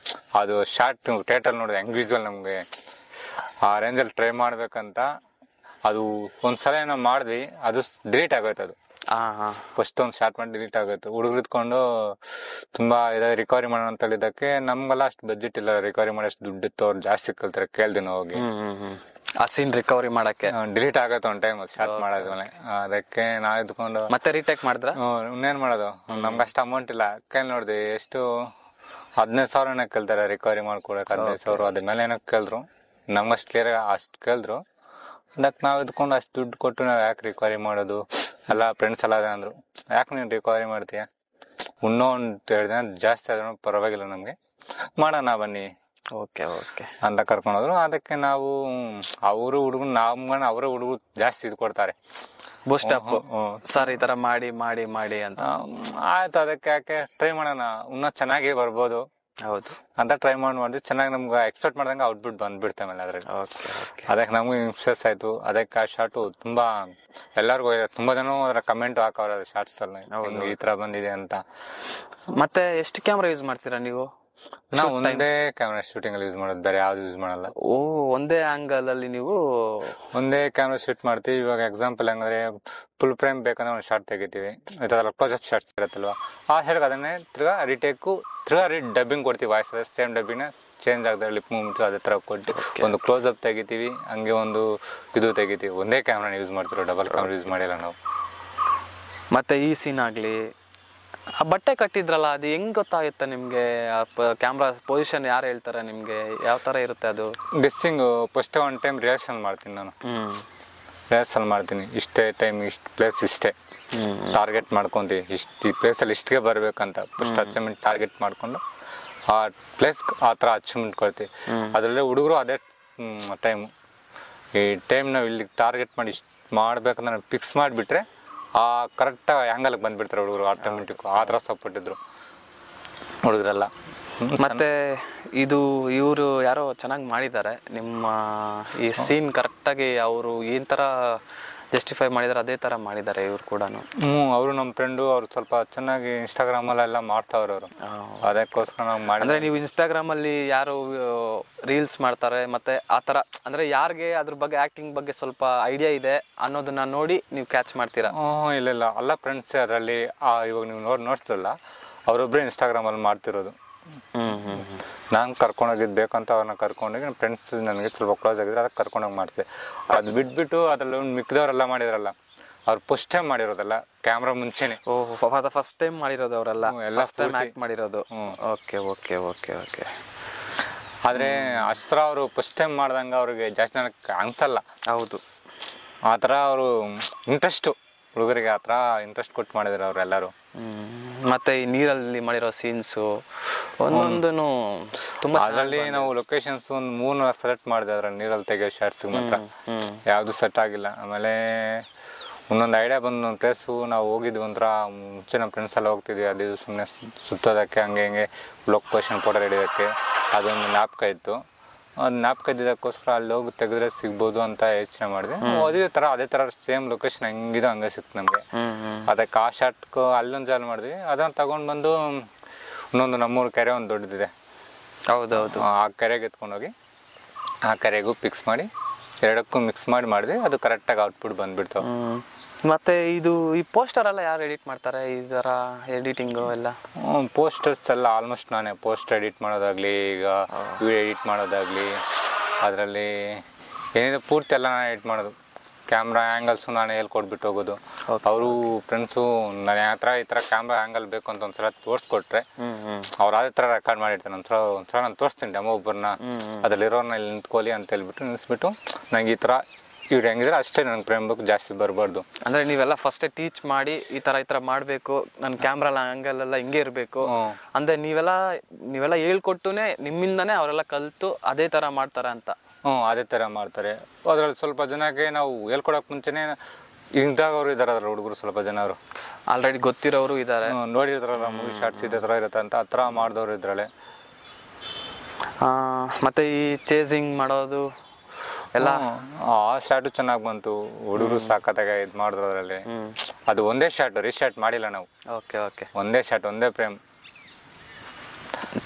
ಅದು ಶಾರ್ಟ್ ಥಿಯೇಟರ್ ನೋಡಿದ್ರೆ ಹೆಂಗ್ ವಿಜುವಲ್ ನಮ್ಗೆ ಆ ರೇಂಜ್ ಅಲ್ಲಿ ಟ್ರೈ ಮಾಡ್ಬೇಕಂತ. ಅದು ಒಂದ್ಸಲ ನಾವು ಮಾಡಿದ್ವಿ, ಅದು ಡಿಲೀಟ್ ಆಗೋಯ್ತು. ಅದು ಫಸ್ಟ್ ಒಂದ್ ಶಾರ್ಟ್ ಮಾಡಿ ಡಿಲೀಟ್ ಆಗೋಯ್ತು. ಹುಡುಗರು ಇದ್ಕೊಂಡು ತುಂಬಾ ರಿಕವರಿ ಮಾಡೋಣ ಅಂತ ಹೇಳಿದಕ್ಕೆ ನಮ್ಗೆಲ್ಲ ಅಷ್ಟು ಬಜೆಟ್ ಇಲ್ಲ, ರಿಕವರಿ ಮಾಡಿ ಅಷ್ಟು ದುಡ್ಡು ಇತ್ತು, ಅವ್ರು ಜಾಸ್ತಿ ಕಲ್ತಾರೆ ಕೇಳ್ದಿನ ಹೋಗಿ ಆ ಸೀನ್ ರಿಕವರಿ ಮಾಡಕ್ಕೆ. ಡಿಲೀಟ್ ಆಗತ್ತೆ ಒಂದ್ ಟೈಮ್ ಸ್ಟಾರ್ಟ್ ಮಾಡಾದ್ಮೇಲೆ. ಅದಕ್ಕೆ ನಾವ್ ಇದ್ಕೊಂಡು ಮತ್ತೆ ರೀಟೇಕ್ ಮಾಡಿದ್ರ. ಇನ್ನೇನ್ ಮಾಡೋದು, ನಮ್ಗೆ ಅಷ್ಟು ಅಮೌಂಟ್ ಇಲ್ಲ. ಕೇಳಿ ನೋಡ್ದಿ ಎಷ್ಟು 15,000 ಕೇಳ್ತಾರೆ ರಿಕವರಿ ಮಾಡ್ಕೊಡಕ್. 15,000 ಅದ್ಮೇಲೆ ಏನೋ ಕೇಳಿದ್ರು, ನಮ್ಗಷ್ಟು ಅಷ್ಟು ಕೇಳಿದ್ರು. ಅದಕ್ಕೆ ನಾವ್ ಇದ್ಕೊಂಡು ಅಷ್ಟು ದುಡ್ಡು ಕೊಟ್ಟು ನಾವ್ ಯಾಕೆ ರಿಕವರಿ ಮಾಡೋದು, ಎಲ್ಲ ಫ್ರೆಂಡ್ಸ್ ಎಲ್ಲ ಅಂದ್ರು, ಯಾಕೆ ನೀನ್ ರಿಕವರಿ ಮಾಡ್ತೀಯ, ಇನ್ನೊಂದ್ 2 ದಿನ ಜಾಸ್ತಿ ಆದ್ರೂ ಪರವಾಗಿಲ್ಲ, ನಮ್ಗೆ ಮಾಡೋಣ ಬನ್ನಿ ಅಂತ ಕರ್ಕೊಂಡೋದ್ರು. ಅದಕ್ಕೆ ನಾವು ಅವರು ಹುಡುಗರು ಅವರೇ ಹುಡುಗರು ಜಾಸ್ತಿ ಇದು ಕೊಡ್ತಾರೆ, ಬೂಸ್ಟ್ ಅಪ್ ಸರ್ ಈ ತರ ಮಾಡಿ ಮಾಡಿ ಮಾಡಿ ಅಂತ. ಆಯ್ತು, ಅದಕ್ಕೆ ಯಾಕೆ ಟ್ರೈ ಮಾಡೋಣ, ಇನ್ನೂ ಚೆನ್ನಾಗಿ ಬರ್ಬೋದು. ಹೌದು ಅಂತ ಟ್ರೈ ಮಾಡಿದ್ವಿ. ಚೆನ್ನಾಗಿ ನಮ್ಗೆ ಎಕ್ಸ್ಪೆಕ್ಟ್ ಮಾಡ್ದಂಗೆ ಔಟ್ಬಿಟ್ ಬಂದ್ಬಿಡ್ತೆ ಮೇಲೆ ಅದ್ರಲ್ಲಿ. ಅದಕ್ಕೆ ನಮಗೂ ಇಂಪ್ರೆಸ್ ಆಯ್ತು. ಅದಕ್ಕೆ ಆ ಶಾರ್ಟು ತುಂಬಾ ಎಲ್ಲರಿಗೂ ತುಂಬಾ ಜನ ಅದರ ಕಮೆಂಟ್ ಹಾಕೋರ ಶಾರ್ಟ್ಸ್ ಅಲ್ಲಿ ಈ ತರ ಬಂದಿದೆ ಅಂತ. ಮತ್ತೆ ಎಷ್ಟು ಕ್ಯಾಮ್ರಾ ಯೂಸ್ ಮಾಡ್ತೀರಾ ನೀವು? ನಾವು ಒಂದೇ ಕ್ಯಾಮ್ರಾ ಶೂಟಿಂಗ್ ಅಲ್ಲಿ ಯೂಸ್ ಮಾಡೋದು, ಬೇರೆ ಯಾವ್ದು ಯೂಸ್ ಮಾಡಲ್ಲ. ಒಂದೇ ಆಂಗಲ್ ಅಲ್ಲಿ ನೀವು ಒಂದೇ ಕ್ಯಾಮ್ರಾ ಶೂಟ್ ಮಾಡ್ತೀವಿ. ಇವಾಗ ಎಕ್ಸಾಂಪಲ್ ಹೆಂಗಂದ್ರೆ ಫುಲ್ ಫ್ರೇಮ್ ಬೇಕಂದ್ರೆ ಒಂದು ಶಾರ್ಟ್ ತೆಗಿತೀವಿ, ಕ್ಲೋಸ್ ಅಪ್ ಶಾರ್ಟ್ಸ್ ಇರುತ್ತಲ್ವಾ, ಆ ಶಾರ್ಟ್ ಅದನ್ನೇ ತಿರ್ಗಾ ರಿಟೇಕು ತಿರ್ಗಾ ಡಬ್ಬಿಂಗ್ ಕೊಡ್ತೀವಿ. ವಾಯ್ಸ್ ಸೇಮ್ ಡಬ್ಬಿನ ಚೇಂಜ್ ಆಗದೆ ಲಿಪ್ ಮೂವ್ಮೆಂಟ್ ಅದೇ ತರ ಕೊಟ್ಟು ಒಂದು ಕ್ಲೋಸ್ ಅಪ್ ತೆಗಿತೀವಿ, ಹಂಗೆ ಒಂದು ಇದು ತೆಗಿತೀವಿ. ಒಂದೇ ಕ್ಯಾಮ್ರಾ ಯೂಸ್ ಮಾಡ್ತಿರೋ, ಡಬಲ್ ಕ್ಯಾಮ್ರಾ ಯೂಸ್ ಮಾಡಿಲ್ಲ ನಾವು. ಮತ್ತೆ ಈ ಸೀನ್ ಆಗ್ಲಿ, ಆ ಬಟ್ಟೆ ಕಟ್ಟಿದ್ರಲ್ಲ, ಅದು ಹೆಂಗ್ ಗೊತ್ತಾಗುತ್ತೆ ನಿಮ್ಗೆ? ಕ್ಯಾಮ್ರಾ ಪೊಸಿಷನ್ ಯಾರು ಹೇಳ್ತಾರೆ ನಿಮ್ಗೆ? ಯಾವ ತರ ಇರುತ್ತೆ ಅದು? Guessing first one time rehearsal ಮಾಡ್ತೀನಿ ನಾನು. ರಿಹರ್ಸಲ್ ಮಾಡ್ತೀನಿ, ಇಷ್ಟೇ ಟೈಮ್ ಇಷ್ಟು ಪ್ಲೇಸ್ ಇಷ್ಟೇ ಟಾರ್ಗೆಟ್ ಮಾಡ್ಕೊಂತೀವಿ, ಈ ಪ್ಲೇಸ್ ಅಲ್ಲಿ ಇಷ್ಟಿಗೆ ಬರ್ಬೇಕಂತ ಫಸ್ಟ್ ಅಚೀವ್ಮೆಂಟ್ ಟಾರ್ಗೆಟ್ ಮಾಡ್ಕೊಂಡು ಆ ಪ್ಲೇಸ್ ಆ ತರ ಅಚೀವ್ಮೆಂಟ್ ಕೊಡ್ತೀವಿ. ಅದ್ರಲ್ಲಿ ಹುಡುಗರು ಅದೇ ಟೈಮ್ ಈ ಟೈಮ್ ನಾವು ಇಲ್ಲಿ ಟಾರ್ಗೆಟ್ ಮಾಡಿ ಇಷ್ಟು ಮಾಡ್ಬೇಕಂದ್ರೆ ಫಿಕ್ಸ್ ಮಾಡಿಬಿಟ್ರೆ ಆ ಕರೆಕ್ಟಾಗಿ ಆ್ಯಂಗಲ್ಗೆ ಬಂದುಬಿಡ್ತಾರೆ ಹುಡುಗರು ಆಟೋಮೆಟಿಕ್. ಆ ಥರ ಸಪೋರ್ಟ್ ಇದ್ರು ಹುಡುಗರೆಲ್ಲ. ಮತ್ತೆ ಇದು ಇವರು ಯಾರೋ ಚೆನ್ನಾಗಿ ಮಾಡಿದ್ದಾರೆ ನಿಮ್ಮ ಈ ಸೀನ್ ಕರೆಕ್ಟಾಗಿ. ಅವರು ಏನ್ ತರ ಜಸ್ಟಿಫೈ ಮಾಡಿದಾರೆ ಅದೇ ತರ ಮಾಡಿದ್ದಾರೆ ಇವ್ರು ಕೂಡ. ಅವರು ನಮ್ಮ ಫ್ರೆಂಡು ಅವ್ರು ಸ್ವಲ್ಪ ಚೆನ್ನಾಗಿ ಇನ್ಸ್ಟಾಗ್ರಾಮಲ್ಲೆಲ್ಲ ಮಾಡ್ತಾವ್ರೆ ಅವರು. ಅದಕ್ಕೋಸ್ಕರ ನಾವು ಮಾಡಿ. ಅಂದ್ರೆ ನೀವು ಇನ್ಸ್ಟಾಗ್ರಾಮ್ ಅಲ್ಲಿ ಯಾರು ರೀಲ್ಸ್ ಮಾಡ್ತಾರೆ ಮತ್ತೆ ಆ ತರ ಅಂದ್ರೆ ಯಾರಿಗೆ ಅದ್ರ ಬಗ್ಗೆ ಆಕ್ಟಿಂಗ್ ಬಗ್ಗೆ ಸ್ವಲ್ಪ ಐಡಿಯಾ ಇದೆ ಅನ್ನೋದನ್ನ ನೋಡಿ ನೀವು ಕ್ಯಾಚ್ ಮಾಡ್ತೀರಾ? ಇಲ್ಲ ಅಲ್ಲ ಫ್ರೆಂಡ್ಸ್ ಅದರಲ್ಲಿ ಇವಾಗ ನೀವು ನೋಡ್ತಿರಲ್ಲ ಅವರೊಬ್ಬರೇ ಇನ್ಸ್ಟಾಗ್ರಾಮ್ ಅಲ್ಲಿ ಮಾಡ್ತಿರೋದು. ನಾನು ಕರ್ಕೊಂಡೋಗಿದ್ದು ಬೇಕಂತ ಅವ್ರನ್ನ ಕರ್ಕೊಂಡೋಗಿ ನನ್ನ ಫ್ರೆಂಡ್ಸ್ ನನಗೆ ಸ್ವಲ್ಪ ಕ್ಲೋಸ್ ಆಗಿದ್ರೆ ಅದಕ್ಕೆ ಕರ್ಕೊಂಡೋಗಿ ಮಾಡ್ತೆ. ಅದು ಬಿಟ್ಬಿಟ್ಟು ಅದ್ರಲ್ಲಿ ಮಿಕ್ಕಿದವರೆಲ್ಲ ಮಾಡಿದ್ರಲ್ಲ ಅವ್ರು ಫಸ್ಟ್ ಟೈಮ್ ಮಾಡಿರೋದಲ್ಲ ಕ್ಯಾಮ್ರಾ ಮುಂಚೆನೆ. ಫಸ್ಟ್ ಟೈಮ್ ಮಾಡಿರೋದು ಅವರೆಲ್ಲ ಎಲ್ಲ ಮಾಡಿರೋದು. Okay okay okay okay. ಆದರೆ ಅಸ್ತ್ರ ಅವರು ಫಸ್ಟ್ ಟೈಮ್ ಮಾಡ್ದಂಗೆ ಅವ್ರಿಗೆ ಜಾಸ್ತಿ ನನಗೆ ಅನ್ಸಲ್ಲ. ಹೌದು, ಆ ಥರ ಅವರು ಇಂಟ್ರೆಸ್ಟು ಹುಡುಗರಿಗೆ ಆ ಥರ ಇಂಟ್ರೆಸ್ಟ್ ಕೊಟ್ಟು ಮಾಡಿದ್ರು ಅವರೆಲ್ಲರೂ. ಮತ್ತೆ ಈ ನೀರಲ್ಲಿ ಮಾಡಿರೋ ಸೀನ್ಸು ಒಂದೊಂದು ತುಂಬಾ. ಅದರಲ್ಲಿ ನಾವು ಲೊಕೇಶನ್ಸ್ ಒಂದು 3 ಸೆಲೆಕ್ಟ್ ಮಾಡಿದೆ ಅದ್ರಲ್ಲಿ ನೀರಲ್ಲಿ ತೆಗೆಯೋ ಶಾರ್ಟ್ಸ್ಗೆ ಮಾತ್ರ. ಯಾವುದು ಸೆಟ್ ಆಗಿಲ್ಲ. ಆಮೇಲೆ ಒಂದೊಂದು ಐಡಿಯಾ ಬಂದು ಒಂದು ಪ್ಲೇಸು ನಾವು ಹೋಗಿದ್ವಿ ಒಂಥರ ಮುಂಚೆ ನಮ್ಮ ಫ್ರೆಂಡ್ಸ್ ಎಲ್ಲ ಹೋಗ್ತಿದ್ವಿ ಅದು ಸುಮ್ಮನೆ ಸುತ್ತೋದಕ್ಕೆ ಹಂಗೆ ಹಿಂಗೆ ಲೊಕೇಶನ್ ಫೋಟೋ ಹಿಡಿಯೋಕ್ಕೆ. ಅದೊಂದು ಜ್ಞಾಪಕ ಇತ್ತು. ಅದು ಜ್ಞಾಪಕ ಇದ್ದಿದ್ದಕ್ಕೋಸ್ಕರ ಅಲ್ಲಿ ಹೋಗಿ ತೆಗೆದ್ರೆ ಸಿಗ್ಬೋದು ಅಂತ ಯೋಚನೆ ಮಾಡಿದೆ. ಅದೇ ಥರ ಸೇಮ್ ಲೊಕೇಶನ್ ಹೆಂಗಿದೋ ಹಂಗೆ ಸಿಕ್ತು ನಮಗೆ. ಅದಕ್ಕೆ ಆ ಶಾರ್ಟ್ಗೂ ಅಲ್ಲೊಂದು ಜಾಲ ಮಾಡಿದ್ವಿ. ಅದನ್ನು ತಗೊಂಡು ಬಂದು ಇನ್ನೊಂದು ನಮ್ಮೂರು ಕೆರೆ ಒಂದು ದೊಡ್ಡದಿದೆ. ಹೌದೌದು. ಆ ಕೆರೆಗೆ ಎತ್ಕೊಂಡೋಗಿ ಆ ಕೆರೆಗೂ ಫಿಕ್ಸ್ ಮಾಡಿ ಎರಡಕ್ಕೂ ಮಿಕ್ಸ್ ಮಾಡಿದ್ವಿ. ಅದು ಕರೆಕ್ಟಾಗಿ ಔಟ್ಪುಟ್ ಬಂದ್ಬಿಡ್ತಾವೆ. ಮತ್ತೆ ಇದು ಈ ಪೋಸ್ಟರ್ ಎಲ್ಲ ಯಾರು ಎಡಿಟ್ ಮಾಡ್ತಾರೆ ಈ ಥರ ಎಡಿಟಿಂಗು ಎಲ್ಲ? ಪೋಸ್ಟರ್ಸ್ ಎಲ್ಲ ಆಲ್ಮೋಸ್ಟ್ ನಾನೇ ಪೋಸ್ಟರ್ ಎಡಿಟ್ ಮಾಡೋದಾಗಲಿ ಈಗ ವಿಡಿಯೋ ಎಡಿಟ್ ಮಾಡೋದಾಗಲಿ ಅದರಲ್ಲಿ ಏನಿದೆ ಪೂರ್ತಿ ಎಲ್ಲ ನಾನೇ ಎಡಿಟ್ ಮಾಡೋದು. ಕ್ಯಾಮ್ರಾ ಆ್ಯಂಗಲ್ಸು ನಾನೇ ಹೇಳ್ಕೊಟ್ಬಿಟ್ಟು ಹೋಗೋದು. ಅವರು ಫ್ರೆಂಡ್ಸು ನಾನು ಈ ಥರ ಕ್ಯಾಮ್ರಾ ಆ್ಯಂಗಲ್ ಬೇಕು ಅಂತ ಒಂದ್ಸಲ ತೋರಿಸ್ಕೊಟ್ರೆ ಅವ್ರು ಅದೇ ಥರ ರೆಕಾರ್ಡ್ ಮಾಡಿರ್ತಾರೆ. ಒಂದ್ಸಲ ನಾನು ತೋರಿಸ್ತೀನಿ ಡೆಮೋ ಒಬ್ಬರನ್ನ ಅದರಲ್ಲಿರೋರ್ನ ಇಲ್ಲಿ ನಿಂತ್ಕೊಳ್ಳಿ ಅಂತ ಹೇಳ್ಬಿಟ್ಟು ನಿಲ್ಲಿಸ್ಬಿಟ್ಟು ನಂಗೆ ಈ ಥರ ಇವ್ರು ಹೆಂಗಿದ್ರೆ ಅಷ್ಟೇ ನನಗೆ ಫ್ರೇಮ್ ಬೇಕು, ಜಾಸ್ತಿ ಬರಬಾರ್ದು. ಅಂದರೆ ನೀವೆಲ್ಲ ಫಸ್ಟೇ ಟೀಚ್ ಮಾಡಿ ಈ ಥರ ಮಾಡಬೇಕು, ನನ್ನ ಕ್ಯಾಮ್ರಾ ಆ್ಯಂಗಲ್ ಎಲ್ಲ ಹಿಂಗೆ ಇರಬೇಕು ಅಂದರೆ ನೀವೆಲ್ಲ ಹೇಳ್ಕೊಟ್ಟುನೇ ನಿಮ್ಮಿಂದನೇ ಅವರೆಲ್ಲ ಕಲಿತು ಅದೇ ಥರ ಮಾಡ್ತಾರೆ ಅಂತ? ಅದೇ ಥರ ಮಾಡ್ತಾರೆ. ಅದರಲ್ಲಿ ಸ್ವಲ್ಪ ಜನಕ್ಕೆ ನಾವು ಹೇಳ್ಕೊಡೋಕೆ ಮುಂಚೆನೇ ಇಂಥವ್ರು ಇದ್ದಾರೆ ಅದ್ರ ಹುಡುಗರು ಸ್ವಲ್ಪ ಜನ ಅವರು ಆಲ್ರೆಡಿ ಗೊತ್ತಿರೋರು ಇದ್ದಾರೆ, ನೋಡಿರ್ತಾರಲ್ಲ ಮೂವಿ ಶಾರ್ಟ್ಸ್ ಇದೇ ಥರ ಇರುತ್ತೆ ಅಂತ ಆ ಥರ ಮಾಡಿದವರು ಇದ್ರಲ್ಲೇ. ಮತ್ತು ಈ ಚೇಸಿಂಗ್ ಮಾಡೋದು ಎಲ್ಲ ಆ ಶಾರ್ಟು ಚೆನ್ನಾಗಿ ಬಂತು. ಹುಡುಗರು ಸಾಕತ್ತಾಗ ಇದು ಮಾಡಿದ್ರು ಅದರಲ್ಲಿ. ಅದು ಒಂದೇ ಶಾರ್ಟ್ ರೀಶಾರ್ಟ್ ಮಾಡಿಲ್ಲ ನಾವು. ಓಕೆ ಓಕೆ, ಒಂದೇ ಶಾರ್ಟ್ ಒಂದೇ ಫ್ರೇಮ್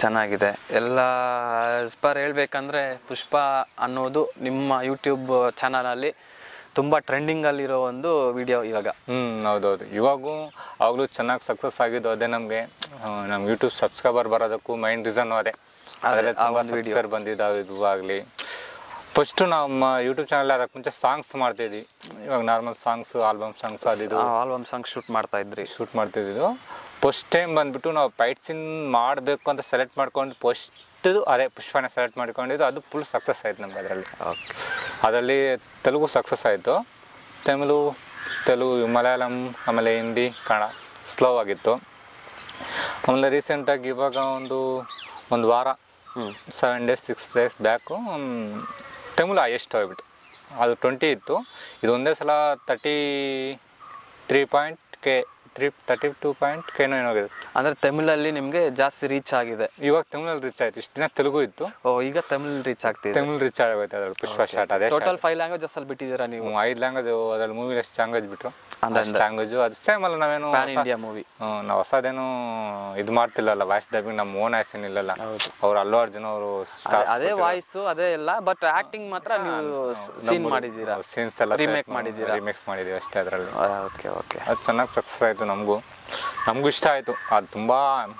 ಚೆನ್ನಾಗಿದೆ ಎಲ್ಲ. ಹೇಳ್ಬೇಕಂದ್ರೆ ಪುಷ್ಪ ಅನ್ನೋದು ನಿಮ್ಮ ಯೂಟ್ಯೂಬ್ ಚಾನಲಲ್ಲಿ ತುಂಬ ಟ್ರೆಂಡಿಂಗಲ್ಲಿರೋ ಒಂದು ವಿಡಿಯೋ ಇವಾಗ. ಹೌದೌದು. ಅವಾಗಲೂ ಚೆನ್ನಾಗಿ ಸಕ್ಸಸ್ ಆಗಿದ್ದು ಅದೇ. ನಮಗೆ ನಮ್ಮ ಯೂಟ್ಯೂಬ್ ಸಬ್ಸ್ಕ್ರೈಬರ್ ಬರೋದಕ್ಕೂ ಮೈನ್ ರೀಸನ್ನು ಅದೇ. ಅದರಲ್ಲಿ ತುಂಬ ಸಬ್ಸ್ಕ್ರೈಬರ್ ಬಂದಿದ್ದಾವೆ. ಇದು ಆಗಲಿ ಫಸ್ಟು ನಮ್ಮ ಯೂಟ್ಯೂಬ್ ಚಾನಲ್ ಅದಕ್ಕೆ ಮುಂಚೆ ಸಾಂಗ್ಸ್ ಮಾಡ್ತಿದ್ವಿ. ಇವಾಗ normal songs album songs album song shoot ಮಾಡ್ತಿದ್ದು. ಫಸ್ಟ್ ಟೈಮ್ ಬಂದುಬಿಟ್ಟು ನಾವು ಫೈಟ್ ಸೀನ್ ಮಾಡಬೇಕು ಅಂತ ಸೆಲೆಕ್ಟ್ ಮಾಡ್ಕೊಂಡು ಫಸ್ಟದು ಅದೇ ಪುಷ್ಪನ ಸೆಲೆಕ್ಟ್ ಮಾಡ್ಕೊಂಡಿದ್ದು. ಅದು ಫುಲ್ ಸಕ್ಸಸ್ ಆಯಿತು ನಮ್ಗೆ ಅದರಲ್ಲಿ. ಅದರಲ್ಲಿ ತೆಲುಗು ಸಕ್ಸಸ್ ಆಯಿತು, ತೆಲುಗು ಮಲಯಾಳಂ ಆಮೇಲೆ ಹಿಂದಿ ಕನ್ನಡ ಸ್ಲೋ ಆಗಿತ್ತು. ಆಮೇಲೆ ರೀಸೆಂಟಾಗಿ ಇವಾಗ ಒಂದು ವಾರ 7 days 6 days back Tamil highest ಹೋಗ್ಬಿಟ್ಟು ಅದು 20 ಇತ್ತು. ಇದು ಒಂದೇ ಸಲ 32.K ಏನೋ ಹೋಗಿದೆ. ಅಂದರೆ ತಮಿಳಲ್ಲಿ ನಿಮಗೆ ಜಾಸ್ತಿ ರೀಚ್ ಆಗಿದೆ. ಇವಾಗ ತಮಿಳಲ್ಲಿ ರೀಚ್ ಆಯಿತು. ಇಷ್ಟು ದಿನ ತೆಲುಗು ಇತ್ತು, ಈಗ ತಮಿಳ್ ರೀಚ್ ಆಗ್ತಿದೆ. ತಮಿಳ್ ರೀಚ್ ಆಗೋಯ್ತು ಅದ್ರಲ್ಲಿ ಪುಷ್ಪ ಶಾರ್ಟ್. ಅದೇ ಟೋಟಲ್ 5 ಲ್ಯಾಂಗ್ವೇಜಸ್ ಅಲ್ಲಿ ಬಿಟ್ಟಿದ್ದೀರಾ ನೀವು? 5 ಲ್ಯಾಂಗ್ವೇಜ್ ಅದ್ರಲ್ಲಿ ಮೂವಿ ಎಷ್ಟು ಲ್ಯಾಂಗ್ವೇಜ್ ಬಿಟ್ಟರು ಲ್ಯಾಂಗ್ವೇಜು ಅದು ಸೇಮ್ ಅಲ್ಲ. ನಾವೇನು ಇಂಡಿಯಾ ಮೂವಿ ನಾವು ಹೊಸದೇನು ಇದು ಮಾಡ್ತಿಲ್ಲಲ್ಲ. ವಾಯ್ಸ್ ಡಬ್ಬಿಂಗ್ ನಮ್ಮ ಓನ್ ವಾಯ್ಸ್ ಏನಿಲ್ಲಲ್ಲ. ಅವ್ರು ಅಲ್ಲು ಅರ್ಜುನ್ ಅವರು ಅದೇ ವಾಯ್ಸು ಅದೇ ಎಲ್ಲ, ಬಟ್ ಆಕ್ಟಿಂಗ್ ಮಾತ್ರ ನೀವು ಸೀನ್ ಮಾಡಿದ್ದೀರಾ, ಸೀನ್ಸ್ ಎಲ್ಲ ರಿಮೇಕ್ ಮಾಡಿದ್ದೀವಿ ಅಷ್ಟೇ ಅದರಲ್ಲಿ. ಓಕೆ ಓಕೆ, ಅದು ಚೆನ್ನಾಗಿ ಸಕ್ಸಸ್ ಆಯಿತು. ನಮಗೂ ಇಷ್ಟ ಆಯಿತು. ಅದು ತುಂಬ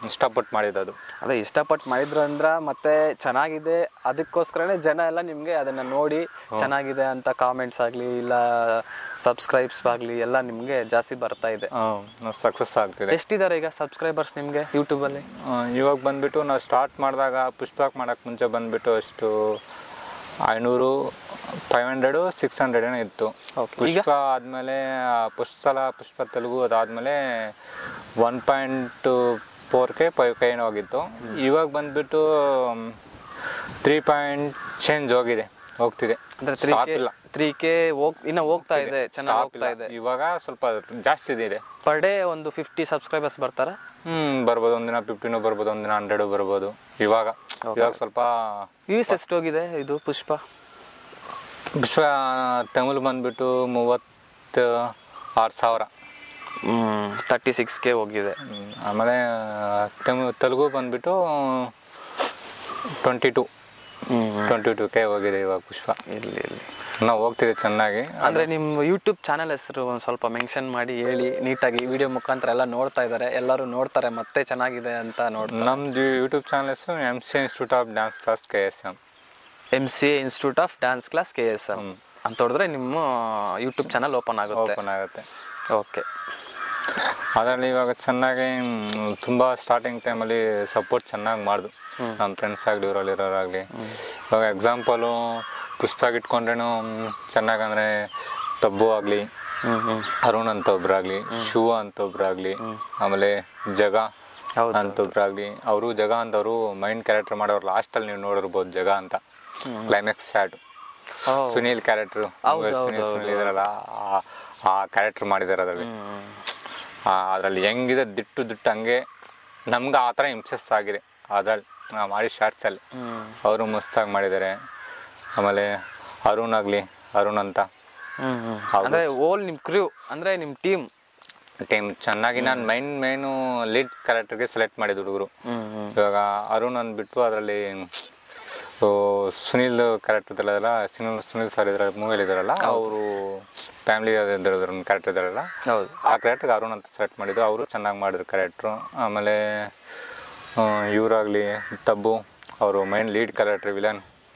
ಇಷ್ಟಪಟ್ಟು ಮಾಡಿದ್ದು. ಅದು ಅದೇ ಇಷ್ಟಪಟ್ಟು ಮಾಡಿದ್ರು ಅಂದ್ರೆ ಮತ್ತೆ ಚೆನ್ನಾಗಿದೆ, ಅದಕ್ಕೋಸ್ಕರನೇ ಜನ ಎಲ್ಲ ನಿಮಗೆ ಅದನ್ನು ನೋಡಿ ಚೆನ್ನಾಗಿದೆ ಅಂತ ಕಾಮೆಂಟ್ಸ್ ಆಗಲಿ ಇಲ್ಲ ಸಬ್ಸ್ಕ್ರೈಬ್ಸ್ ಆಗಲಿ ಎಲ್ಲ ನಿಮಗೆ ಜಾಸ್ತಿ ಬರ್ತಾ ಇದೆ. ಸಕ್ಸಸ್ ಆಗ್ತಿದೆ. ಎಷ್ಟಿದ್ದಾರೆ ಈಗ ಸಬ್ಸ್ಕ್ರೈಬರ್ಸ್ ನಿಮಗೆ ಯೂಟ್ಯೂಬಲ್ಲಿ? ಇವಾಗ ಬಂದುಬಿಟ್ಟು ನಾವು ಸ್ಟಾರ್ಟ್ ಮಾಡಿದಾಗ ಪುಷ್ಪಕ್ಕೆ ಮಾಡೋಕ್ಕೆ ಮುಂಚೆ ಬಂದುಬಿಟ್ಟು ಅಷ್ಟು 500 500 600 ಏನೋ ಇತ್ತು. ಪುಷ್ಪ ಆದಮೇಲೆ ಪುಷ್ಪ ತೆಲುಗು ಅದಾದಮೇಲೆ 1.4K 5K ಏನೋ ಹೋಗಿತ್ತು. ಇವಾಗ ಬಂದುಬಿಟ್ಟು 3 ಚೇಂಜ್ ಹೋಗ್ತಿದೆ. ಅಂದರೆ 3K ಇನ್ನ ಹೋಗ್ತಾ ಇದೆ, ಚೆನ್ನಾಗಿ ಹೋಗ್ತಾ ಇದೆ. ಇವಾಗ ಸ್ವಲ್ಪ ಜಾಸ್ತಿ ಇದೆ. ಪರ್ ಡೇ ಒಂದು 50 ಸಬ್ಸ್ಕ್ರೈಬರ್ಸ್ ಬರ್ತಾರ? ಬರ್ಬೋದು. ಒಂದಿನ 15 ಬರ್ಬೋದು, ಒಂದಿನ 100 ಬರ್ಬೋದು. ಇವಾಗ ಸ್ವಲ್ಪ ವ್ಯೂಸ್ ಎಷ್ಟು ಹೋಗಿದೆ ಇದು ಪುಷ್ಪ ತಮಿಳು ಬಂದ್ಬಿಟ್ಟು 36,000, 36K ಹೋಗಿದೆ. ಆಮೇಲೆ ತೆಲುಗು ಬಂದ್ಬಿಟ್ಟು 22K ಹೋಗಿದೆ ಇವಾಗ ಪುಷ್ಪ. ಇಲ್ಲಿ ನಾವು ಹೋಗ್ತಿದೆ ಚೆನ್ನಾಗಿ. ಅಂದ್ರೆ ನಿಮ್ಮ ಯೂಟ್ಯೂಬ್ ಚಾನಲ್ ಹೆಸರು ಒಂದು ಸ್ವಲ್ಪ ಮೆನ್ಷನ್ ಮಾಡಿ ಹೇಳಿ ನೀಟಾಗಿ. ವಿಡಿಯೋ ಮುಖಾಂತರ ಎಲ್ಲ ನೋಡ್ತಾ ಇದ್ದಾರೆ, ಎಲ್ಲರೂ ನೋಡ್ತಾರೆ, ಮತ್ತೆ ಚೆನ್ನಾಗಿದೆ ಅಂತ ನೋಡ್ತಾರೆ. ನಮ್ದು ಯೂಟ್ಯೂಬ್ ಚಾನಲ್ ಹೆಸರು MCA institute of dance class KSM. MCA institute of dance class KSM ಅಂತ ಹೊಡೆದ್ರೆ ನಿಮ್ಮ ಯೂಟ್ಯೂಬ್ ಚಾನಲ್ ಓಪನ್ ಆಗುತ್ತೆ. ಓಕೆ. ಅದರಲ್ಲಿ ಇವಾಗ ಚೆನ್ನಾಗಿ ತುಂಬ ಸ್ಟಾರ್ಟಿಂಗ್ ಟೈಮಲ್ಲಿ ಸಪೋರ್ಟ್ ಚೆನ್ನಾಗಿ ಮಾಡಿದ್ರು ನಮ್ಮ ಫ್ರೆಂಡ್ಸ್ ಆಗಲಿ ಇರೋರಾಗಲಿ. ಇವಾಗ ಎಕ್ಸಾಂಪಲು ಪುಸ್ತಕ ಇಟ್ಕೊಂಡ್ರೇನು ಚೆನ್ನಾಗಿ, ಅಂದರೆ ತಬ್ಬು ಆಗಲಿ, ಅರುಣ್ ಅಂತ ಒಬ್ರಾಗಲಿ, ಶಿವ ಅಂತ ಒಬ್ರಾಗಲಿ, ಆಮೇಲೆ ಜಗ ಅಂತ ಒಬ್ರಾಗಲಿ. ಅವರು ಜಗ ಅಂತವರು ಮೈಂಡ್ ಕ್ಯಾರೆಕ್ಟರ್ ಮಾಡೋರು. ಲಾಸ್ಟಲ್ಲಿ ನೀವು ನೋಡಿರ್ಬೋದು ಜಗ ಅಂತ climax start. Sunil character, Sunil ಇದಾರಲ್ಲ ಆ ಕ್ಯಾರೆಕ್ಟರ್ ಮಾಡಿದ್ದಾರೆ ಅದರಲ್ಲಿ ಹೆಂಗಿದೆ ದಿಟ್ಟು ಹಂಗೆ ನಮ್ಗೆ ಆ ಥರ ಇಂಪ್ರೆಸ್ ಆಗಿದೆ ಅದ್ರಲ್ಲಿ ನಾವು ಮಾಡಿ ಶಾರ್ಟ್ಸಲ್ಲಿ. ಅವರು ಮಸ್ತಾಗಿ ಮಾಡಿದ್ದಾರೆ. ಆಮೇಲೆ ಅರುಣ್ ಆಗಲಿ, ಅರುಣ್ ಅಂತ ಅಂದ್ರೆ ಓಲ್ ನಿಮ್ಮ ಕ್ರೂ, ಅಂದ್ರೆ ನಿಮ್ಮ ಟೀಮ್ ಚೆನ್ನಾಗಿ ನಾನು ಮೇನು ಲೀಡ್ ಕ್ಯಾರೆಕ್ಟರ್ಗೆ ಸೆಲೆಕ್ಟ್ ಮಾಡಿದ ಹುಡುಗರು. ಇವಾಗ ಅರುಣ್ ಅಂದ್ಬಿಟ್ಟು ಅದರಲ್ಲಿ ಸುನೀಲ್ ಕ್ಯಾರೆಕ್ಟರ್ ಇದ್ದಾರಲ್ಲ, ಸುನೀಲ್ ಸರ್ ಇದ್ರ ಮೂವಿಯಲ್ಲಿ ಇದ್ದಾರಲ್ಲ, ಅವರು ಫ್ಯಾಮಿಲಿ ಕ್ಯಾರೆಕ್ಟರ್ ಇದ್ದಾರಲ್ಲ, ಆ ಕ್ಯಾರೆಕ್ಟರ್ಗೆ ಅರುಣ್ ಅಂತ ಸೆಲೆಕ್ಟ್ ಮಾಡಿದ್ದು. ಅವರು ಚೆನ್ನಾಗಿ ಮಾಡಿದ್ರು ಕ್ಯಾರೆಕ್ಟ್ರು. ಆಮೇಲೆ ಇವರಾಗಲಿ ತಬ್ಬು, ಅವರು main lead character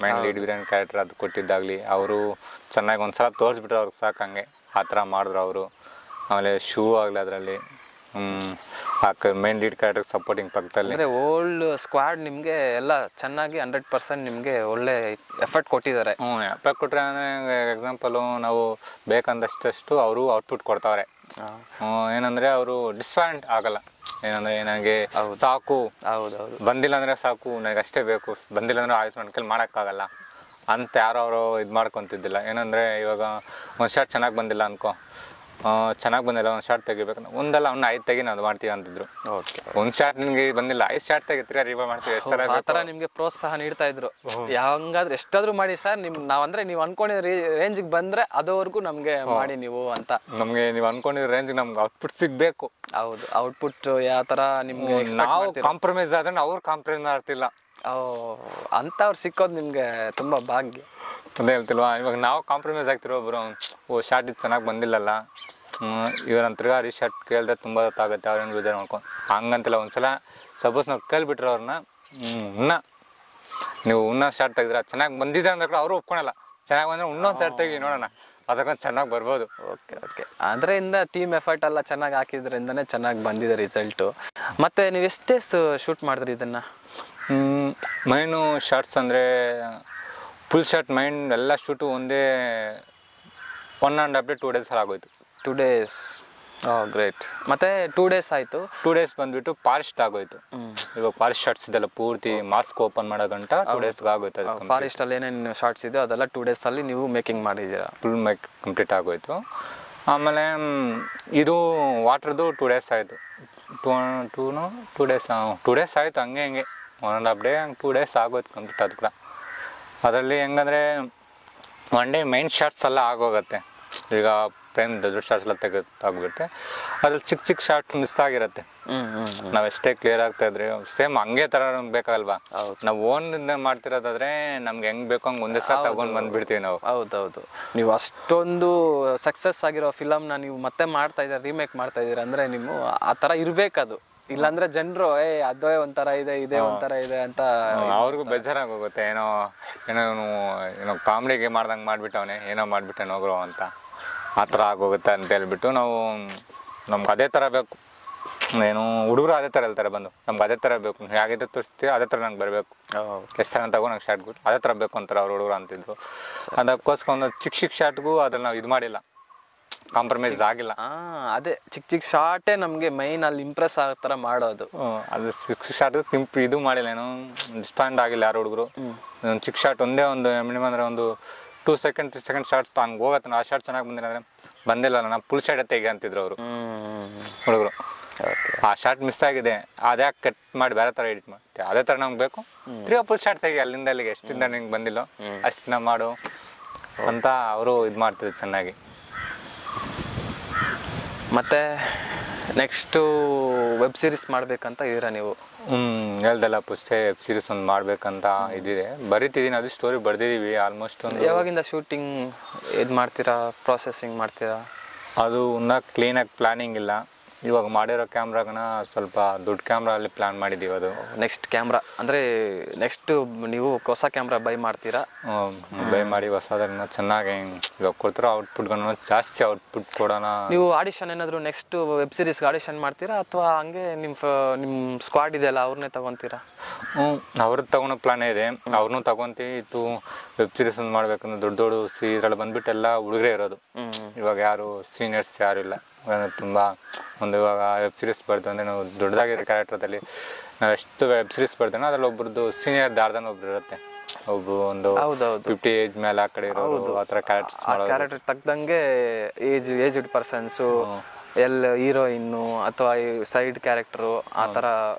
main lead villain character ಅದು ಕೊಟ್ಟಿದ್ದಾಗಲಿ ಅವರು ಚೆನ್ನಾಗಿ ಒಂದ್ಸಲ ತೋರಿಸ್ಬಿಟ್ರೆ ಅವ್ರಿಗೆ ಸಾಕಂಗೆ ಆ ಥರ ಮಾಡಿದ್ರು ಅವರು. ಆಮೇಲೆ ಶೂ ಆಗಲಿ ಅದರಲ್ಲಿ ಮೈನ್ ಲೀಡ್ ಕ್ಯಾರೆಕ್ಟರ್ ಸಪೋರ್ಟಿಂಗ್ ಪಕ್ಕದಲ್ಲಿ. ಅಂದರೆ ಓಲ್ಡ್ ಸ್ಕ್ವಾಡ್ ನಿಮಗೆ ಎಲ್ಲ ಚೆನ್ನಾಗಿ 100% ನಿಮಗೆ ಒಳ್ಳೆ ಎಫರ್ಟ್ ಕೊಟ್ಟಿದ್ದಾರೆ. ಎಫರ್ಟ್ ಕೊಟ್ಟರೆ ಅಂದರೆ ಎಕ್ಸಾಂಪಲು ನಾವು ಬೇಕಂದಷ್ಟು ಅವರು ಔಟ್ಪುಟ್ ಕೊಡ್ತಾವ್ರೆ. ಏನಂದರೆ ಅವರು ಡಿಸ್ಪಾಯಿಂಟ್ ಆಗಲ್ಲ. ಏನಂದರೆ ನನಗೆ ಸಾಕು, ಬಂದಿಲ್ಲ ಅಂದರೆ ಸಾಕು, ನನಗೆ ಅಷ್ಟೇ ಬೇಕು, ಬಂದಿಲ್ಲ ಅಂದರೆ ಆಯ್ತು ನನ್ನ ಕೈಲಿ ಮಾಡೋಕ್ಕಾಗಲ್ಲ ಅಂತ ಯಾರು ಅವರು ಇದು ಮಾಡ್ಕೊತಿದ್ದಿಲ್ಲ. ಏನಂದರೆ ಇವಾಗ ಒಂದು ಶಾರ್ಟ್ ಚೆನ್ನಾಗಿ ಬಂದಿಲ್ಲ ಅನ್ಕೋ, ಚೆನ್ನಾಗಿ ಬಂದಿಲ್ಲ, ಒಂದು ಶಾರ್ಟ್ ತೆಗಿಬೇಕು, ಒಂದಲ್ಲ ಅವ್ನು 5 ತೆಗಿ ನಾವು ಮಾಡ್ತೀವಿ ಅಂತಿದ್ರು. ಓಕೆ, ಒಂದು ಶಾರ್ಟ್ ನಿಮಗೆ ಬಂದಿಲ್ಲ, 5 ಶಾರ್ಟ್ ತೆಗಿತೀರಾ, ರಿವೈವ್ ಮಾಡ್ತೀವಿ. ಆ ಥರ ನಿಮಗೆ ಪ್ರೋತ್ಸಾಹ ನೀಡ್ತಾ ಇದ್ರು. ಯಾವಂಗಾದ್ರೆ ಎಷ್ಟಾದ್ರೂ ಮಾಡಿ ಸರ್, ನಾವಂದ್ರೆ ನೀವು ಅನ್ಕೊಂಡಿರೋ ರೇಂಜಿಗೆ ಬಂದ್ರೆ ಅದುವರೆಗೂ ನಮಗೆ ಮಾಡಿ ನೀವು ಅಂತ. ನಮಗೆ ನೀವು ಅನ್ಕೊಂಡಿರೋ ರೇಂಜಿಗೆ ನಮ್ಗೆ ಔಟ್ಪುಟ್ ಸಿಗಬೇಕು. ಹೌದು, ಔಟ್ಪುಟ್ ಯಾವ ಥರ ನಿಮ್ಗೆ ನಾವು ಕಾಂಪ್ರಮೈಸ್ ಆದ್ರೆ ಅವ್ರು ಕಾಂಪ್ರಮೈಸ್ ಮಾಡ್ತಿಲ್ಲ. ಅಂತವ್ರು ಸಿಕ್ಕೋದು ನಿಮ್ಗೆ ತುಂಬಾ ಭಾಗ್ಯ. ಅದೇ ಹೇಳ್ತಿಲ್ವಾ, ಇವಾಗ ನಾವು ಕಾಂಪ್ರಮೈಸ್ ಆಗ್ತಿರೋ ಒಬ್ರು, ಶಾರ್ಟ್ ಇದು ಚೆನ್ನಾಗಿ ಬಂದಿಲ್ಲಲ್ಲ, ಇವ್ರ ತಿರ್ಗಾ ರೀಶಾರ್ಟ್ ಕೇಳಿದ್ರೆ ತುಂಬ ಹೊತ್ತಾಗುತ್ತೆ, ಅವ್ರೇನು ಬೇಜಾರು ಮಾಡ್ಕೊಂಡು ಹಂಗಂತಿಲ್ಲ. ಒಂದ್ಸಲ ಸಪೋಸ್ ನಾವು ಕೇಳ್ಬಿಟ್ರೆ ಅವ್ರನ್ನ, ನೀವು ಶಾರ್ಟ್ ತೆಗೆದ್ರೆ ಚೆನ್ನಾಗಿ ಬಂದಿದೆ ಅಂದ್ರೆ ಅವರು ಒಪ್ಕೊಳಲ್ಲ. ಚೆನ್ನಾಗಿ ಬಂದರೆ ಇನ್ನೊಂದು ಶಾರ್ಟ್ ತೆಗಿ ನೋಡೋಣ, ಅದಕ್ಕೊಂದು ಚೆನ್ನಾಗಿ ಬರ್ಬೋದು. ಓಕೆ. ಅದರಿಂದ ಟೀಮ್ ಎಫರ್ಟ್ ಎಲ್ಲ ಚೆನ್ನಾಗಿ ಹಾಕಿದ್ರಿಂದನೇ ಚೆನ್ನಾಗಿ ಬಂದಿದೆ ರಿಸಲ್ಟು. ಮತ್ತೆ ನೀವು ಎಷ್ಟೇ ಶೂಟ್ ಮಾಡಿದ್ರಿ ಇದನ್ನ? ಮೈನು ಶಾರ್ಟ್ಸ್ ಅಂದರೆ ಫುಲ್ ಶಾರ್ಟ್ ಮೈಂಡ್ ಎಲ್ಲ ಶೂಟು ಒಂದೇ 1.5 day 2 days ಆಗೋಯ್ತು. 2 days. ಗ್ರೇಟ್. ಮತ್ತೆ 2 days ಆಯಿತು. 2 days ಬಂದ್ಬಿಟ್ಟು ಫಾರೆಸ್ಟ್ ಆಗೋಯ್ತು. ಇವಾಗ ಫಾರೆಸ್ಟ್ ಶಾರ್ಟ್ಸ್ ಇದೆಲ್ಲ ಪೂರ್ತಿ ಮಾಸ್ಕ್ ಓಪನ್ ಮಾಡೋ ಗಂಟ 2 days ಆಗೋಯ್ತು. ಫಾರೆಸ್ಟ್ ಅಲ್ಲಿ ಏನೇನು ಶಾರ್ಟ್ಸ್ ಇದೆ ಅದೆಲ್ಲ 2 days ಅಲ್ಲಿ ನೀವು ಮೇಕಿಂಗ್ ಮಾಡಿದ್ದೀರಾ? ಫುಲ್ ಕಂಪ್ಲೀಟ್ ಆಗೋಯ್ತು. ಆಮೇಲೆ ಇದು ವಾಟರ್ದು 2 days ಆಯಿತು. 2 days ಆಯಿತು, ಹಂಗೆ 1.5 day 2 days ಆಗೋಯ್ತು ಕಂಪ್ಲೀಟ್. ಅದು ಕೂಡ ಅದರಲ್ಲಿ ಹೆಂಗಂದರೆ 1 day ಮೈನ್ ಶಾರ್ಟ್ಸ್ ಎಲ್ಲ ಆಗೋಗುತ್ತೆ. ಈಗ ಫ್ರೇಮ್ ದೊಡ್ಡ ಶಾರ್ಟ್ಸ್ ಎಲ್ಲ ತೆಗೆದಾಗ್ಬಿಡುತ್ತೆ. ಅದ್ರಲ್ಲಿ ಚಿಕ್ಕ ಶಾರ್ಟ್ ಮಿಸ್ ಆಗಿರುತ್ತೆ. ನಾವೆಷ್ಟೇ ಕ್ಲಿಯರ್ ಆಗ್ತಾ ಇದ್ರೆ ಸೇಮ್ ಹಂಗೆ ಥರ ನಮ್ಗೆ ಬೇಕಾಗಲ್ವಾ? ನಾವು ಓನ್ದಿಂದ ಮಾಡ್ತಿರೋದಾದ್ರೆ ನಮ್ಗೆ ಹೆಂಗೆ ಬೇಕೋ ಹಂಗೆ ಒಂದೇ ಸಲ ತಗೊಂಡು ಬಂದ್ಬಿಡ್ತೀವಿ ನಾವು. ಹೌದೌದು. ನೀವು ಅಷ್ಟೊಂದು ಸಕ್ಸಸ್ ಆಗಿರೋ ಫಿಲಮ್ನ ನೀವು ಮತ್ತೆ ಮಾಡ್ತಾ ಇದ್ದೀರಾ, ರೀಮೇಕ್ ಮಾಡ್ತಾ ಇದ್ದೀರಾ ಅಂದರೆ ನೀವು ಆ ಥರ ಇರಬೇಕದು. ಇಲ್ಲಾಂದ್ರೆ ಜನರು ಅದೇ ಒಂಥರ ಇದೆ, ಇದೇ ಒಂಥರ ಇದೆ ಅಂತ ಅವ್ರಿಗೂ ಬೇಜಾರಾಗಿ ಹೋಗುತ್ತೆ. ಏನೋ ಕಾಮಿಡಿಗೆ ಮಾಡ್ದಂಗೆ ಮಾಡ್ಬಿಟ್ಟವನೇ, ಏನೋ ಮಾಡ್ಬಿಟ್ಟೆ ಹೋಗ್ರೋ ಅಂತ ಆ ಥರ ಆಗೋಗುತ್ತೆ ಅಂತ ಹೇಳ್ಬಿಟ್ಟು ನಮ್ಗೆ ಅದೇ ಥರ ಬೇಕು. ಹುಡುಗರು ಅದೇ ಥರ ಹೇಳ್ತಾರೆ ಬಂದು, ನಮ್ಗೆ ಅದೇ ಥರ ಬೇಕು, ಹೇಗಿದೆ ತೋರಿಸ್ತೀವಿ ಅದೇ ಥರ ನಂಗೆ ಬರಬೇಕು, ಎಷ್ಟು ಥರ ತಗೋ ನಂಗೆ ಶಾರ್ಟ್ ಕೊಟ್ಟು ಅದೇ ಥರ ಬೇಕು ಅಂತಾರೆ ಅವ್ರು ಹುಡುಗರು ಅಂತಿದ್ರು. ಅದಕ್ಕೋಸ್ಕರ ಒಂದು ಚಿಕ್ಕ ಶಾರ್ಟ್ಗೂ ಅದ್ರಲ್ಲಿ ನಾವು ಇದು ಮಾಡಿಲ್ಲ, ಕಾಂಪ್ರಮೈಸ್ ಆಗಿಲ್ಲ. ಅದೇ ಚಿಕ್ಕ ಶಾರ್ಟೇ ನಮಗೆ ಮೈನ್ ಅಲ್ಲಿ ಇಂಪ್ರೆಸ್ ಆಗೋ ಥರ ಮಾಡೋದು. ಅದು ಚಿಕ್ಕ ಶಾರ್ಟ್ ಇದು ಮಾಡಿಲ್ಲ, ಏನೋ ಡಿಸ್ಪಾಯಿಂಟ್ ಆಗಿಲ್ಲ ಯಾರು ಹುಡುಗರು. ಚಿಕ್ಕ ಶಾರ್ಟ್ ಒಂದೇ ಒಂದು ಮಿನಿಮಮ್ ಅಂದರೆ ಒಂದು 2 ಸೆಕೆಂಡ್ 3 ಸೆಕೆಂಡ್ ಶಾರ್ಟ್ಸ್ ಹಂಗೆ ಹೋಗತ್ತೆ, ಆ ಶಾರ್ಟ್ ಚೆನ್ನಾಗಿ ಬಂದಿಲ್ಲ ಅಂದರೆ ಬಂದಿಲ್ಲ ನಾ ಫುಲ್ ಶಾರ್ಟ್ ತೆಗಿ ಅಂತಿದ್ರು ಅವರು ಹುಡುಗರು. ಆ ಶಾರ್ಟ್ ಮಿಸ್ ಆಗಿದೆ, ಅದ್ಯಾಕೆ ಕಟ್ ಮಾಡಿ ಬೇರೆ ಥರ ಎಡಿಟ್ ಮಾಡ್ತೀವಿ, ಅದೇ ಥರ ನಮ್ಗೆ ಬೇಕು, ತಿರ್ಗಾ ಫುಲ್ ಶಾರ್ಟ್ ತೆಗಿ ಅಲ್ಲಿಂದ ಅಲ್ಲಿಗೆ ಎಷ್ಟಿಂದ ನಿಂಗೆ ಬಂದಿಲ್ಲ ಅಷ್ಟಿನ ಮಾಡು ಅಂತ ಅವರು ಇದು ಮಾಡ್ತಿದ್ರು ಚೆನ್ನಾಗಿ. ಮತ್ತೆ ನೆಕ್ಸ್ಟು ವೆಬ್ ಸೀರೀಸ್ ಮಾಡ್ಬೇಕಂತ ಇದೀರಾ ನೀವು? ಹೇಳ್ದಲ್ಲ ಪುಸ್ತಕ ವೆಬ್ ಸೀರೀಸ್ ಒಂದು ಮಾಡ್ಬೇಕಂತ ಇದಿದೆ, ಬರೀತಿದ್ದೀನಿ, ಅದು ಸ್ಟೋರಿ ಬರ್ದಿದ್ದೀವಿ ಆಲ್ಮೋಸ್ಟ್. ಒಂದು ಯಾವಾಗಿಂದ ಶೂಟಿಂಗ್ ಇದು ಮಾಡ್ತೀರಾ, ಪ್ರಾಸೆಸಿಂಗ್ ಮಾಡ್ತೀರಾ? ಅದು ಇನ್ನೂ ಕ್ಲೀನಾಗಿ ಪ್ಲಾನಿಂಗ್ ಇಲ್ಲ. ಇವಾಗ ಮಾಡಿರೋ ಕ್ಯಾಮ್ರಾಗನ ಸ್ವಲ್ಪ ದೊಡ್ಡ ಕ್ಯಾಮ್ರಾ ಅಲ್ಲಿ ಪ್ಲಾನ್ ಮಾಡಿದ್ದೀವಿ. ಅದು ನೆಕ್ಸ್ಟ್ ಕ್ಯಾಮ್ರಾ ಅಂದರೆ ನೆಕ್ಸ್ಟ್ ನೀವು ಹೊಸ ಕ್ಯಾಮ್ರಾ ಬೈ ಮಾಡ್ತೀರಾ? ಬೈ ಮಾಡಿ ಹೊಸದನ್ನ ಚೆನ್ನಾಗಿ ಇವಾಗ ಕೊಡ್ತಿರೋ ಔಟ್ಪುಟ್ಗಳನ್ನು ಜಾಸ್ತಿ ಔಟ್ಪುಟ್ ಕೊಡೋಣ. ನೀವು ಆಡಿಷನ್ ಏನಾದರೂ ನೆಕ್ಸ್ಟ್ ವೆಬ್ ಸೀರೀಸ್ಗೆ ಆಡಿಷನ್ ಮಾಡ್ತೀರಾ ಅಥವಾ ಹಂಗೆ ನಿಮ್ಮ ಸ್ಕ್ವಾಡ್ ಇದೆಯಲ್ಲ ಅವ್ರನ್ನೇ ತಗೊತೀರಾ? ಅವ್ರದ್ದು ತಗೊಳೋ ಪ್ಲಾನ್ ಇದೆ, ಅವ್ರನ್ನೂ ತಗೊತೀವಿ. ಇದು ವೆಬ್ ಸೀರೀಸ್ ಒಂದು ಮಾಡ್ಬೇಕಂದ್ರೆ ದೊಡ್ಡ ದೊಡ್ಡ ಇದ್ರಲ್ಲಿ ಬಂದ್ಬಿಟ್ಟು ಎಲ್ಲ ಹುಡುಗರೇ ಇರೋದು, ಇವಾಗ ಯಾರು ಸೀನಿಯರ್ಸ್ ಯಾರು ಇಲ್ಲ. ತುಂಬ ಒಂದು ಇವಾಗ ವೆಬ್ ಸೀರೀಸ್ ಬರ್ತೀವಿ ಅಂದರೆ ನಾವು ದೊಡ್ಡದಾಗಿರೋ ಕ್ಯಾರೆಕ್ಟರ್ದಲ್ಲಿ ನಾವು ಎಷ್ಟು ವೆಬ್ ಸೀರೀಸ್ ಬರ್ತೀವಿ ಅದ್ರಲ್ಲಿ ಒಬ್ರದ್ದು ಸೀನಿಯರ್ ದಾರ್ದನ್ ಒಬ್ರು ಇರುತ್ತೆ, ಒಂದು 50 ಏಜ್ ಮೇಲೆ ಆ ಕಡೆ ಇರೋದು, ಆ ಥರ ಕ್ಯಾರೆಕ್ಟರ್ ತಕ್ಕಂಗೆ ಏಜ್ಡ್ ಪರ್ಸನ್ಸು, ಎಲ್ಲ ಹೀರೋಯಿನ್ನು ಅಥವಾ ಸೈಡ್ ಕ್ಯಾರೆಕ್ಟರು ಆ ಥರ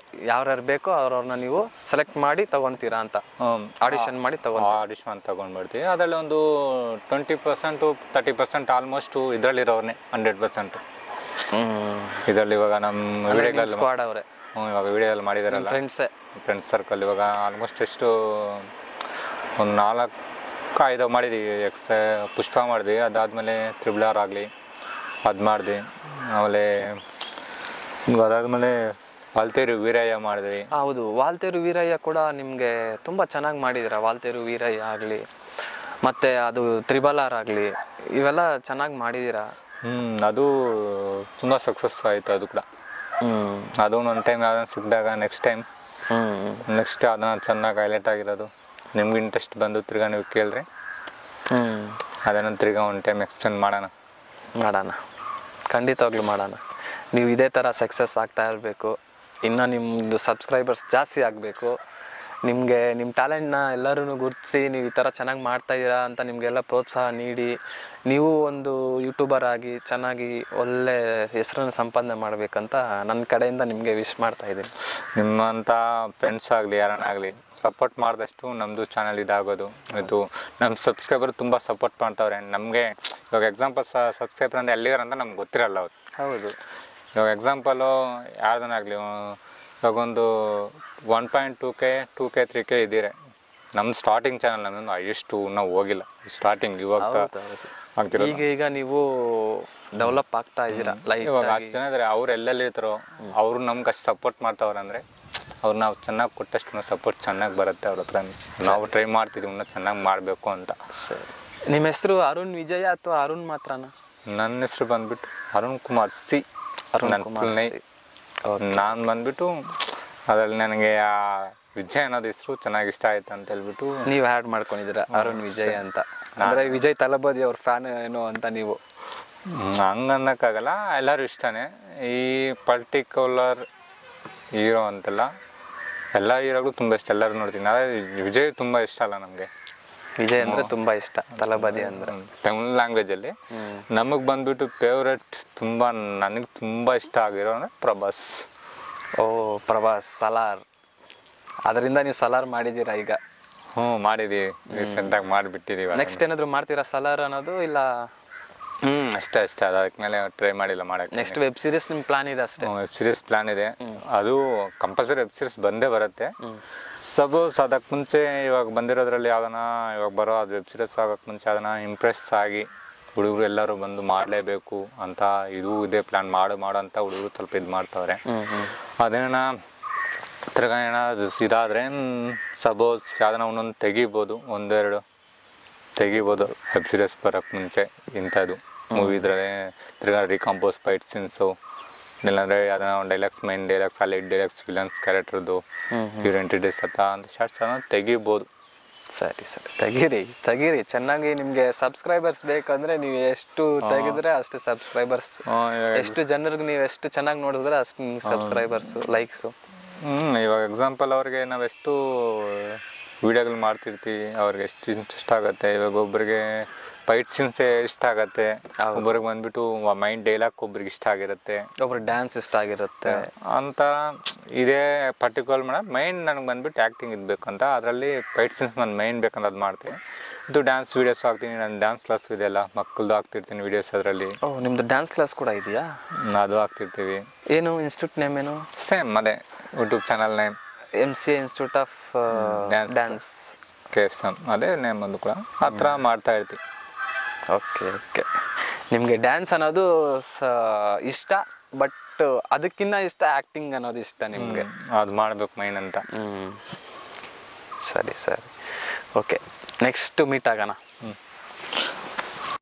ಯಾರ್ಯಾರು ಬೇಕೋ ಅವ್ರವ್ರನ್ನ ನೀವು ಸೆಲೆಕ್ಟ್ ಮಾಡಿ ತಗೊತೀರಾ ಅಂತ ಆಡಿಷನ್ ಮಾಡಿ ಆಡಿಷನ್ ತಗೊಂಡ್ಬಿಡ್ತೀವಿ. ಅದರಲ್ಲಿ ಒಂದು 20% to 30% ಆಲ್ಮೋಸ್ಟ್ ಇದರಲ್ಲಿರೋರ್ನೇ 100%. ಇದರಲ್ಲಿ ಇವಾಗ ನಮ್ಮ ವಿಡಿಯೋಗಳಲ್ಲಿ ಸ್ಕ್ವಾಡ್ ಅವರೇ ಇವಾಗ ವಿಡಿಯೋದಲ್ಲಿ ಮಾಡಿದಾರಲ್ಲ ಫ್ರೆಂಡ್ಸ್ ಸರ್ಕಲ್, ಇವಾಗ ಆಲ್ಮೋಸ್ಟ್ ಎಷ್ಟು ಒಂದು 4-5 ಮಾಡಿದ್ದೀವಿ. ಪುಷ್ಪ ಮಾಡಿದ್ವಿ, ಅದಾದಮೇಲೆ RRR ಆಗಲಿ ಅದು ಮಾಡಿದ್ವಿ. ಆಮೇಲೆ ಅದಾದಮೇಲೆ ವಾಲ್ತೇರು ವೀರಯ್ಯ ಮಾಡಿದ್ವಿ. ಹೌದು, ವಾಲ್ತೇರು ವೀರಯ್ಯ ಕೂಡ ನಿಮಗೆ ತುಂಬ ಚೆನ್ನಾಗಿ ಮಾಡಿದ್ದೀರಾ. ವಾಲ್ತೇರು ವೀರಯ್ಯ ಆಗಲಿ ಮತ್ತು ಅದು RRR ಆಗಲಿ ಇವೆಲ್ಲ ಚೆನ್ನಾಗಿ ಮಾಡಿದ್ದೀರಾ. ಅದು ತುಂಬ ಸಕ್ಸಸ್ ಆಯಿತು ಅದು ಕೂಡ. ಅದು ಒಂದು ಟೈಮ್ ಯಾವ್ದನ್ನ ಸಿಕ್ಕಿದಾಗ ನೆಕ್ಸ್ಟ್ ಅದನ್ನು ಚೆನ್ನಾಗಿ ಹೈಲೈಟ್ ಆಗಿರೋದು ನಿಮ್ಗೆ ಇಂಟ್ರೆಸ್ಟ್ ಬಂದು ತಿರ್ಗಾ ನೀವು ಕೇಳಿದ್ರೆ ಅದನ್ನು ತಿರ್ಗಾ ಒಂದು ಟೈಮ್ ಎಕ್ಸ್ಟೆಂಡ್ ಮಾಡೋಣ. ಖಂಡಿತವಾಗ್ಲೂ ಮಾಡೋಣ. ನೀವು ಇದೇ ಥರ ಸಕ್ಸಸ್ ಆಗ್ತಾ ಇರಬೇಕು, ಇನ್ನು ನಿಮ್ಮದು ಸಬ್ಸ್ಕ್ರೈಬರ್ಸ್ ಜಾಸ್ತಿ ಆಗಬೇಕು. ನಿಮಗೆ ನಿಮ್ಮ ಟ್ಯಾಲೆಂಟ್ನ ಎಲ್ಲರೂ ಗುರುತಿಸಿ ನೀವು ಈ ಥರ ಚೆನ್ನಾಗಿ ಮಾಡ್ತಾಯಿದ್ದೀರಾ ಅಂತ ನಿಮಗೆಲ್ಲ ಪ್ರೋತ್ಸಾಹ ನೀಡಿ ನೀವು ಒಂದು ಯೂಟ್ಯೂಬರ್ ಆಗಿ ಚೆನ್ನಾಗಿ ಒಳ್ಳೆ ಹೆಸರನ್ನು ಸಂಪಾದನೆ ಮಾಡಬೇಕಂತ ನನ್ನ ಕಡೆಯಿಂದ ನಿಮಗೆ ವಿಶ್ ಮಾಡ್ತಾಯಿದ್ದೀನಿ. ನಿಮ್ಮಂಥ ಫ್ರೆಂಡ್ಸ್ ಆಗಲಿ ಯಾರನ್ನಾಗಲಿ ಸಪೋರ್ಟ್ ಮಾಡಿದಷ್ಟು ನಮ್ಮದು ಚಾನಲ್ ಇದಾಗೋದು. ಇದು ನಮ್ಮ ಸಬ್ಸ್ಕ್ರೈಬರ್ ತುಂಬ ಸಪೋರ್ಟ್ ಮಾಡ್ತಾವ್ರೆ ನಮಗೆ. ಇವಾಗ ಎಕ್ಸಾಂಪಲ್ ಸಬ್ಸ್ಕ್ರೈಬರ್ ಅಂದರೆ ಎಲ್ಲಿಗಾರಂತ ನಮ್ಗೆ ಗೊತ್ತಿರಲ್ಲ ಅವ್ರು. ಹೌದು, ಇವಾಗ ಎಕ್ಸಾಂಪಲು ಯಾರ್ದನ್ನಾಗಲಿ ಇವಾಗೊಂದು 1.2K 2K 3K ಇದ್ದೀರಿ. ನಮ್ಮ ಸ್ಟಾರ್ಟಿಂಗ್ ಚಾನಲ್ ನಮ್ಮದು ಎಷ್ಟು ನಾವು ಹೋಗಿಲ್ಲ, ಸ್ಟಾರ್ಟಿಂಗ್ ಇವಾಗ ಈಗ ನೀವು ಡೆವಲಪ್ ಆಗ್ತಾ ಇದ್ದೀರಾ. ಇವಾಗ ಅಷ್ಟು ಜನ ಇದ್ದಾರೆ, ಅವ್ರು ಎಲ್ಲೆಲ್ಲಿ ಇರ್ತಾರೋ ಅವರು ನಮ್ಗೆ ಅಷ್ಟು ಸಪೋರ್ಟ್ ಮಾಡ್ತಾವ್ರೆ ಅಂದರೆ ಅವ್ರು ನಾವು ಚೆನ್ನಾಗಿ ಕೊಟ್ಟಷ್ಟು ಸಪೋರ್ಟ್ ಚೆನ್ನಾಗಿ ಬರುತ್ತೆ ಅವ್ರ ಹತ್ರ. ನಾವು ಟ್ರೈ ಮಾಡ್ತಿದ್ದೀವಿ ಇನ್ನೂ ಚೆನ್ನಾಗಿ ಮಾಡಬೇಕು ಅಂತ. ಸರಿ, ನಿಮ್ಮ ಹೆಸರು ಅರುಣ್ ವಿಜಯ ಅಥವಾ ಅರುಣ್ ಮಾತ್ರನಾ? ನನ್ನ ಹೆಸರು ಬಂದ್ಬಿಟ್ಟು ಅರುಣ್ ಕುಮಾರ್ ಸಿ. ನಾನು ಬಂದ್ಬಿಟ್ಟು ಅದರಲ್ಲಿ ನನಗೆ ಆ ವಿಜಯ್ ಅನ್ನೋದು ಹೆಸರು ಚೆನ್ನಾಗಿ ಇಷ್ಟ ಆಯ್ತು ಅಂತ ಹೇಳ್ಬಿಟ್ಟು ನೀವು ಆ್ಯಡ್ ಮಾಡ್ಕೊಂಡಿದ್ದೀರಾ ಅರುಣ್ ವಿಜಯ್ ಅಂತ. ಅಂದರೆ ವಿಜಯ್ ತಲಪತಿ ಅವ್ರ ಫ್ಯಾನ್ ಏನೋ ಅಂತ ನೀವು? ಹಂಗೆ ಅನ್ನೋಕ್ಕಾಗಲ್ಲ, ಎಲ್ಲರೂ ಇಷ್ಟನೇ. ಈ ಪರ್ಟಿಕ್ಯುಲರ್ ಹೀರೋ ಅಂತಲ್ಲ, ಎಲ್ಲ ಹೀರೋಗಳು ತುಂಬ ಇಷ್ಟ, ಎಲ್ಲರೂ ನೋಡ್ತೀನಿ. ಆದರೆ ವಿಜಯ್ ತುಂಬ ಇಷ್ಟ ಅಲ್ಲ ನಮಗೆ. ವಿಜಯ್ ಅಂದರೆ ತುಂಬ ಇಷ್ಟ, ತಲಪತಿ ಅಂದರೆ ತಮಿಳ್ ಲ್ಯಾಂಗ್ವೇಜಲ್ಲಿ. ನಮಗೆ ಬಂದ್ಬಿಟ್ಟು ಫೇವ್ರೆಟ್ ತುಂಬ ನನಗೆ ತುಂಬ ಇಷ್ಟ ಆಗಿರೋ ಅಂದರೆ ಪ್ರಭಾಸ್. ಪ್ರಭಾಸ್ ಸಲಾರ್. ಅದರಿಂದ ನೀವು ಸಲಾರ್ ಮಾಡಿದ್ದೀರಾ ಈಗ? ಮಾಡಿದ್ದೀವಿ, ರೀಸೆಂಟಾಗಿ ಮಾಡಿಬಿಟ್ಟಿದ್ದೀವಿ. ನೆಕ್ಸ್ಟ್ ಏನಾದರೂ ಮಾಡ್ತೀರಾ ಸಲಾರ್ ಅನ್ನೋದು ಇಲ್ಲ? ಅಷ್ಟೇ ಅದಕ್ಕೆ ಮೇಲೆ ಟ್ರೈ ಮಾಡಿಲ್ಲ ಮಾಡೋಕ್ಕೆ. ನೆಕ್ಸ್ಟ್ ವೆಬ್ ಸೀರೀಸ್ ನಿಮ್ಮ ಪ್ಲಾನ್ ಇದೆ ಅಷ್ಟೇ? ವೆಬ್ ಸೀರೀಸ್ ಪ್ಲಾನ್ ಇದೆ, ಅದು ಕಂಪಲ್ಸರಿ ವೆಬ್ ಸೀರೀಸ್ ಬಂದೇ ಬರುತ್ತೆ. ಸಪೋಸ್ ಅದಕ್ಕೆ ಮುಂಚೆ ಇವಾಗ ಬಂದಿರೋದ್ರಲ್ಲಿ ಯಾವ್ದನ ಇವಾಗ ಬರೋ ಅದು ವೆಬ್ ಸೀರೀಸ್ ಆಗೋಕ್ಕೆ ಮುಂಚೆ ಅದನ್ನು ಇಂಪ್ರೆಸ್ ಆಗಿ ಹುಡುಗರು ಎಲ್ಲರೂ ಬಂದು ಮಾಡಲೇಬೇಕು ಅಂತ ಇದು ಇದೇ ಪ್ಲ್ಯಾನ್ ಮಾಡೋ ಅಂತ ಹುಡುಗರು ಸ್ವಲ್ಪ ಇದು ಮಾಡ್ತಾವ್ರೆ. ಅದೇನ ತಿರ್ಗಾ ಏನಾದ್ರು ಇದಾದರೆ ಸಪೋಸ್ ಯಾವ್ದನ ಒಂದೊಂದು ತೆಗಿಬೋದು, ತೆಗಿಬೋದು ವೆಬ್ ಸೀರೀಸ್ ಬರೋಕ್ಕೆ ಮುಂಚೆ. ಇಂಥದ್ದು ಮೂವಿ ಇದ್ರಲ್ಲೇ ತಿರ್ಗಾ ರಿಕಂಪೋಸ್ ಫೈಟ್ ಸೀನ್ಸು, ಇಲ್ಲಾಂದರೆ ಯಾವ್ದಾನ ಒಂದು ಮೈನ್ ಡೈಲಾಗ್ಸ್ ಅಲ್ಲಿ ಡೈಲಾಗ್ಸ್ ವಿಲನ್ಸ್ ಕ್ಯಾರೆಕ್ಟರ್ದು ಇಂಟ್ರಡ್ಯೂಸ್ ಅಂತ ಶಾರ್ಟ್ಸ್ ಅದನ್ನು ತೆಗಿಬೋದು. ಸರಿ, ತೆಗೀರಿ ಚೆನ್ನಾಗಿ. ನಿಮಗೆ ಸಬ್ಸ್ಕ್ರೈಬರ್ಸ್ ಬೇಕಂದರೆ ನೀವು ಎಷ್ಟು ತೆಗೆದ್ರೆ ಅಷ್ಟು ಸಬ್ಸ್ಕ್ರೈಬರ್ಸ್, ಎಷ್ಟು ಜನರಿಗೆ ನೀವು ಎಷ್ಟು ಚೆನ್ನಾಗಿ ನೋಡಿದ್ರೆ ಅಷ್ಟು ಸಬ್ಸ್ಕ್ರೈಬರ್ಸು ಲೈಕ್ಸು. ಇವಾಗ ಎಕ್ಸಾಂಪಲ್ ಅವ್ರಿಗೆ ನಾವೆಷ್ಟು ವಿಡಿಯೋಗಳು ಮಾಡ್ತಿರ್ತೀವಿ, ಅವ್ರಿಗೆ ಎಷ್ಟು ಇಂಟ್ರೆಸ್ಟ್ ಆಗುತ್ತೆ. ಇವಾಗ ಒಬ್ರಿಗೆ ಫೈಟ್ ಸೀನ್ಸ್ ಇಷ್ಟ ಆಗತ್ತೆ, ಒಬ್ರಿಗೆ ಬಂದ್ಬಿಟ್ಟು ಮೈಂಡ್ ಡೈಲಾಗ್ ಒಬ್ರಿಗೆ ಇಷ್ಟ ಆಗಿರುತ್ತೆ, ಒಬ್ರು ಡ್ಯಾನ್ಸ್ ಇಷ್ಟ ಆಗಿರುತ್ತೆ ಅಂತ. ಇದೇ ಪರ್ಟಿಕ್ಯುಲರ್ ಮೇಡಮ್ ಮೈಂಡ್ ನನಗೆ ಬಂದ್ಬಿಟ್ಟು ಆ್ಯಕ್ಟಿಂಗ್ ಇದ್ಬೇಕಂತ, ಅದರಲ್ಲಿ ಫೈಟ್ ಸೀನ್ಸ್ ನನ್ನ ಮೈಂಡ್ ಬೇಕಂತ ಅದು ಮಾಡ್ತೀನಿ. ಇದು ಡ್ಯಾನ್ಸ್ ವೀಡಿಯೋಸ್ ಹಾಕ್ತೀನಿ, ನಾನು ಡ್ಯಾನ್ಸ್ ಕ್ಲಾಸ್ ಇದೆಯಲ್ಲ ಮಕ್ಕಳದು ಹಾಕ್ತಿರ್ತೀನಿ ವೀಡಿಯೋಸ್. ಅದರಲ್ಲಿ ನಿಮ್ದು ಡ್ಯಾನ್ಸ್ ಕ್ಲಾಸ್ ಕೂಡ ಇದೆಯಾ? ಅದು ಹಾಕ್ತಿರ್ತೀವಿ. ಏನು ಇನ್ಸ್ಟಿಟ್ಯೂಟ್ ನೇಮ್ ಏನು? ಸೇಮ್ ಅದೇ YouTube channel name MCA institute of dance KSM, ಅದೇ ನೇಮ್ ಅದು ಕೂಡ. ಆ ಥರ ಮಾಡ್ತಾ ಇರ್ತೀವಿ. ಓಕೆ. ನಿಮಗೆ ಡ್ಯಾನ್ಸ್ ಅನ್ನೋದು ಇಷ್ಟ, ಬಟ್ ಅದಕ್ಕಿಂತ ಇಷ್ಟ ಆ್ಯಕ್ಟಿಂಗ್ ಅನ್ನೋದು ಇಷ್ಟ ನಿಮಗೆ. ಅದು ಮಾಡಬೇಕು ಮೈನ್ ಅಂತ. ಸರಿ. ಓಕೆ, ನೆಕ್ಸ್ಟ್ ಮೀಟ್ ಆಗೋಣ.